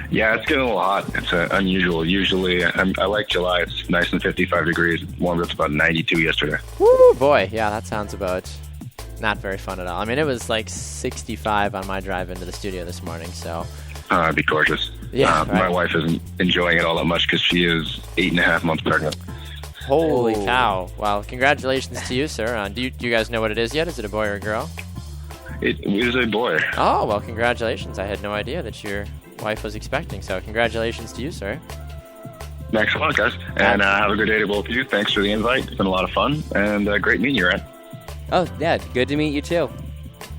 Yeah, it's getting a little hot. It's unusual. Usually, I like July. It's nice and 55 degrees. It warmed up to about 92 yesterday. Woo, boy. Yeah, that sounds about not very fun at all. I mean, it was like 65 on my drive into the studio this morning, so... It'd be gorgeous. Yeah, right. My wife isn't enjoying it all that much because she is 8.5 months pregnant. Holy cow. Well, congratulations to you, sir. Do you guys know what it is yet? Is it a boy or a girl? It is a boy. Oh, well, congratulations. I had no idea that your wife was expecting, so congratulations to you, sir. Thanks a lot, guys. And have a good day to both of you. Thanks for the invite. It's been a lot of fun, and great meeting you, Ryan. Oh, yeah, good to meet you, too.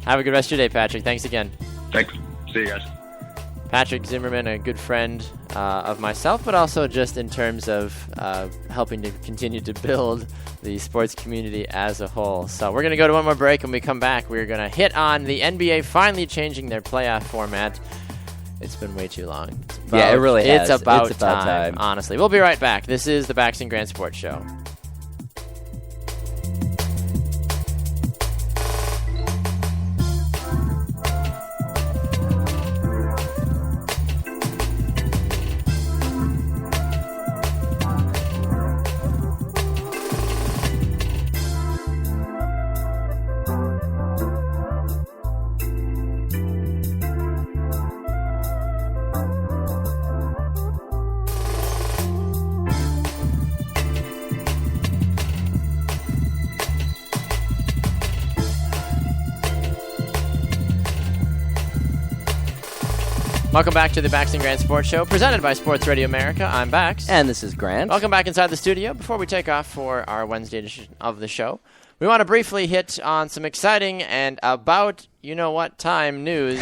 Have a good rest of your day, Patrick. Thanks again. Thanks. See you guys. Patrick Zimmerman, a good friend of myself, but also just in terms of helping to continue to build the sports community as a whole. So we're going to go to one more break. When we come back, we're going to hit on the NBA finally changing their playoff format. It's been way too long. Yeah, it really has. It's about time, time, honestly. We'll be right back. This is the Bax and Grant Sports Show. Welcome back to the Bax and Grant Sports Show, presented by Sports Radio America. I'm Bax. And this is Grant. Welcome back inside the studio. Before we take off for our Wednesday edition of the show, we want to briefly hit on some exciting and about you-know-what-time news.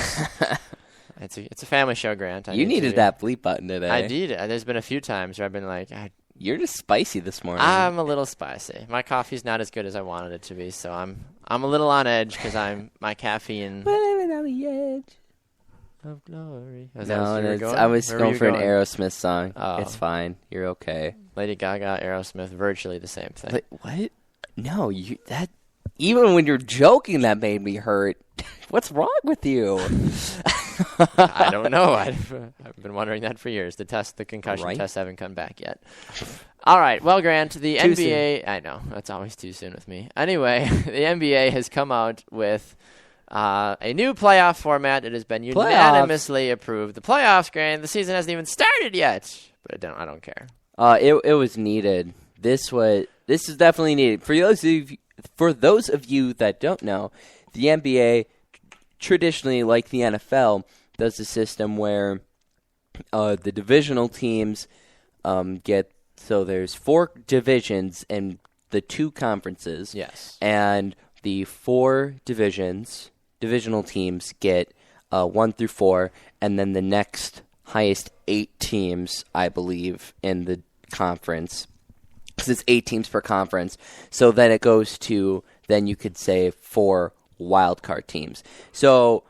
It's a family show, Grant. You needed that bleep button today. I did. There's been a few times where I've been like... You're just spicy this morning. I'm a little spicy. My coffee's not as good as I wanted it to be, so I'm a little on edge because my caffeine... Living on the edge of glory. I was going for an Aerosmith song. Oh. It's fine. You're okay. Lady Gaga, Aerosmith, virtually the same thing. What? No, even when you're joking, that made me hurt. What's wrong with you? I don't know. I've been wondering that for years. The concussion tests haven't come back yet. All right. Well, Grant, the Too NBA... soon. I know. That's always too soon with me. Anyway, the NBA has come out with... a new playoff format. It has been unanimously approved. The playoffs, Grant, the season hasn't even started yet, but I don't care. It was needed. This is definitely needed. For those of you that don't know, the NBA traditionally, like the NFL, does a system where the divisional teams so there's 4 divisions and the 2 conferences. Yes. And the 4 divisional teams get 1 through 4, and then the next highest 8 teams, I believe, in the conference, because it's 8 teams per conference. So then it goes to, then you could say 4 wildcard teams. So,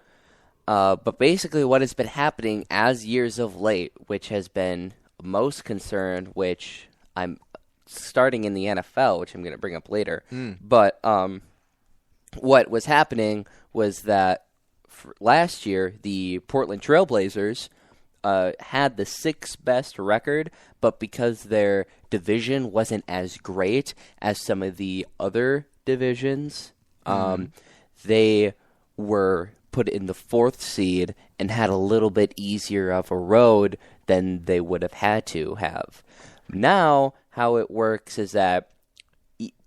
but basically what has been happening as years of late, which has been most concerned, which I'm starting in the NFL, which I'm going to bring up later. But what was happening was that last year, the Portland Trailblazers had the 6th best record, but because their division wasn't as great as some of the other divisions, they were put in the 4th seed and had a little bit easier of a road than they would have had to have. Now, how it works is that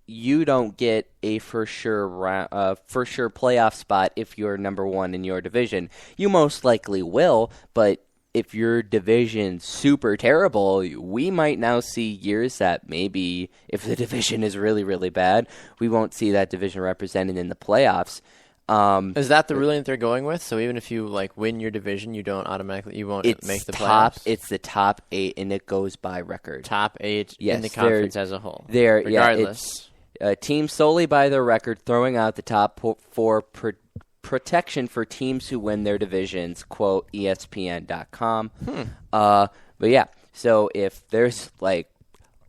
you don't get a for sure playoff spot if you're number 1 in your division. You most likely will, but if your division's super terrible, we might now see years that maybe if the division is really, really bad, we won't see that division represented in the playoffs. Is that the ruling that they're going with? So even if you win your division, you won't make the playoffs? It's the top 8, and it goes by record. Top 8 yes, in the conference as a whole. Regardless. Teams solely by their record, throwing out the top 4 protection for teams who win their divisions, quote ESPN.com. But yeah, so if there's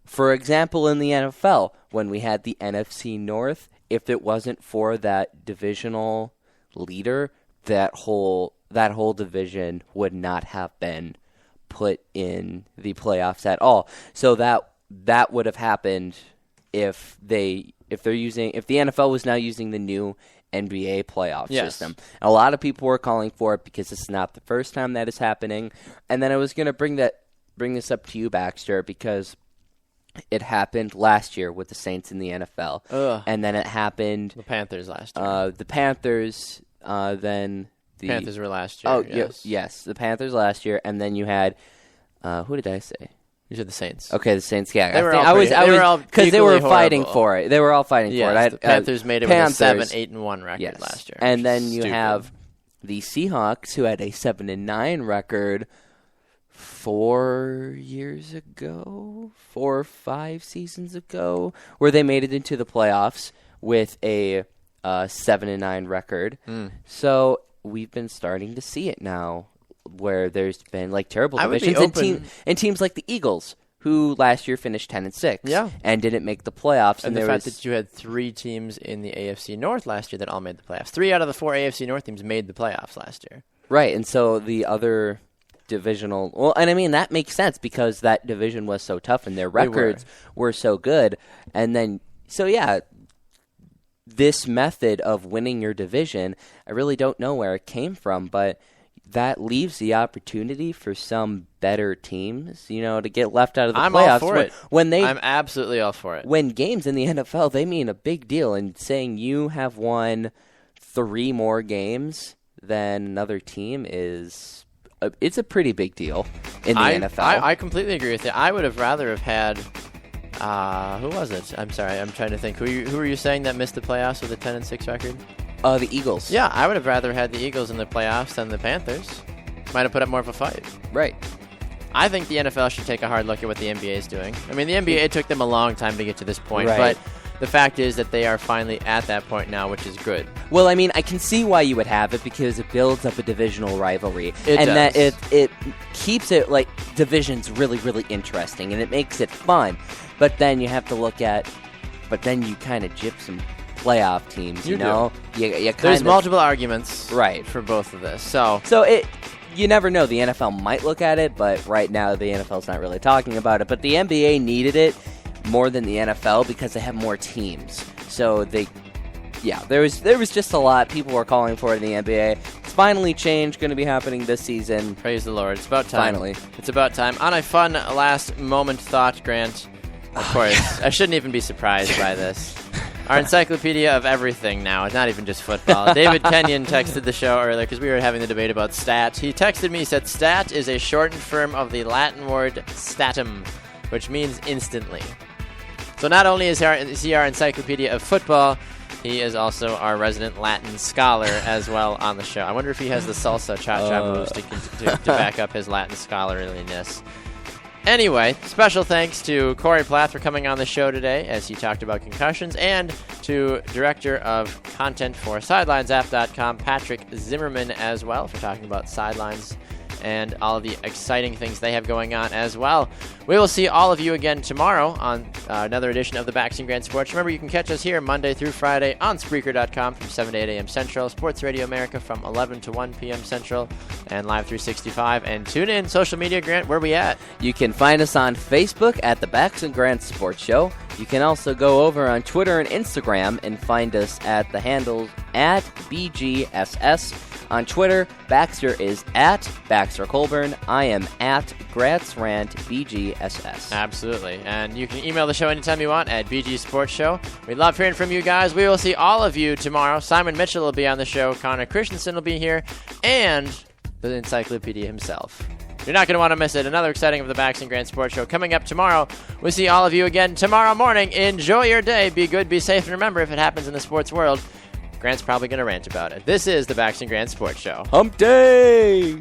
for example, in the NFL, when we had the NFC North, if it wasn't for that divisional leader, that whole division would not have been put in the playoffs at all. So that would have happened if the NFL was now using the new NBA playoff system. A lot of people were calling for it because it's not the first time that is happening. And then I was going to bring this up to you, Baxter, because it happened last year with the Saints in the NFL. And then it happened the Panthers last year. The Panthers then the Panthers were last year. Oh, yes, the Panthers last year, and then you had who did I say? You said the Saints. Okay, the Saints. Yeah, they were all because they were horrible. fighting for it. They were all fighting for it. The Panthers made it with a 7-8-1 record last year. And then you have the Seahawks, who had a 7-9 record 4 years ago, 4 or 5 seasons ago, where they made it into the playoffs with a 7-9 record. So we've been starting to see it now, where there's been terrible divisions and teams like the Eagles, who last year finished 10-6, and didn't make the playoffs. And the fact that you had 3 teams in the AFC North last year that all made the playoffs. 3 out of the 4 AFC North teams made the playoffs last year. Right, and so the other divisional... Well, and I mean, that makes sense because that division was so tough and their records were so good. And then, so yeah, this method of winning your division, I really don't know where it came from, but that leaves the opportunity for some better teams, to get left out of the playoffs. I'm all for it. I'm absolutely all for it. When games in the NFL, they mean a big deal, and saying you have won 3 more games than another team it's a pretty big deal in the NFL. I completely agree with you. I would have rather have had who was it? I'm sorry, I'm trying to think. Who were you saying that missed the playoffs with a 10-6 record? The Eagles. Yeah, I would have rather had the Eagles in the playoffs than the Panthers. Might have put up more of a fight. Right. I think the NFL should take a hard look at what the NBA is doing. I mean, the NBA took them a long time to get to this point, but the fact is that they are finally at that point now, which is good. Well, I mean, I can see why you would have it because it builds up a divisional rivalry. That it keeps it divisions really, really interesting, and it makes it fun. But then you have to look at, you kind of gyp some playoff teams, you know? There's multiple arguments for both of this. So you never know. The NFL might look at it, but right now the NFL's not really talking about it. But the NBA needed it more than the NFL because they have more teams. So Yeah, there was just a lot. People were calling for it in the NBA. It's finally changed, going to be happening this season. Praise the Lord. It's about time. Finally. It's about time. On a fun last moment thought, Grant, of course, I shouldn't even be surprised by this. Our encyclopedia of everything now. It's not even just football. David Kenyon texted the show earlier because we were having the debate about stat. He texted me, he said, stat is a shortened form of the Latin word statum, which means instantly. So not only is he our encyclopedia of football, he is also our resident Latin scholar as well on the show. I wonder if he has the salsa cha-cha moves to back up his Latin scholarliness. Anyway, special thanks to Corey Plath for coming on the show today as he talked about concussions, and to Director of Content for SidelinesApp.com, Patrick Zimmerman, as well, for talking about sidelines and all of the exciting things they have going on as well. We will see all of you again tomorrow on another edition of the Bax and Grant Sports. Remember, you can catch us here Monday through Friday on Spreaker.com from 7 to 8 a.m. Central, Sports Radio America from 11 to 1 p.m. Central, and Live 365. And tune in, social media, Grant, where are we at? You can find us on Facebook at the Bax and Grant Sports Show. You can also go over on Twitter and Instagram and find us at the handles at BGSS. On Twitter, Baxter is at Baxter Colburn. I am at Grant's Rant BGSS. Absolutely. And you can email the show anytime you want at BG Sports Show. We love hearing from you guys. We will see all of you tomorrow. Simon Mitchell will be on the show. Connor Christensen will be here. And the encyclopedia himself. You're not going to want to miss it. Another exciting of the Bax and Grant Sports Show coming up tomorrow. We'll see all of you again tomorrow morning. Enjoy your day. Be good, be safe, and remember, if it happens in the sports world, Grant's probably going to rant about it. This is the Bax and Grant Sports Show. Hump Day!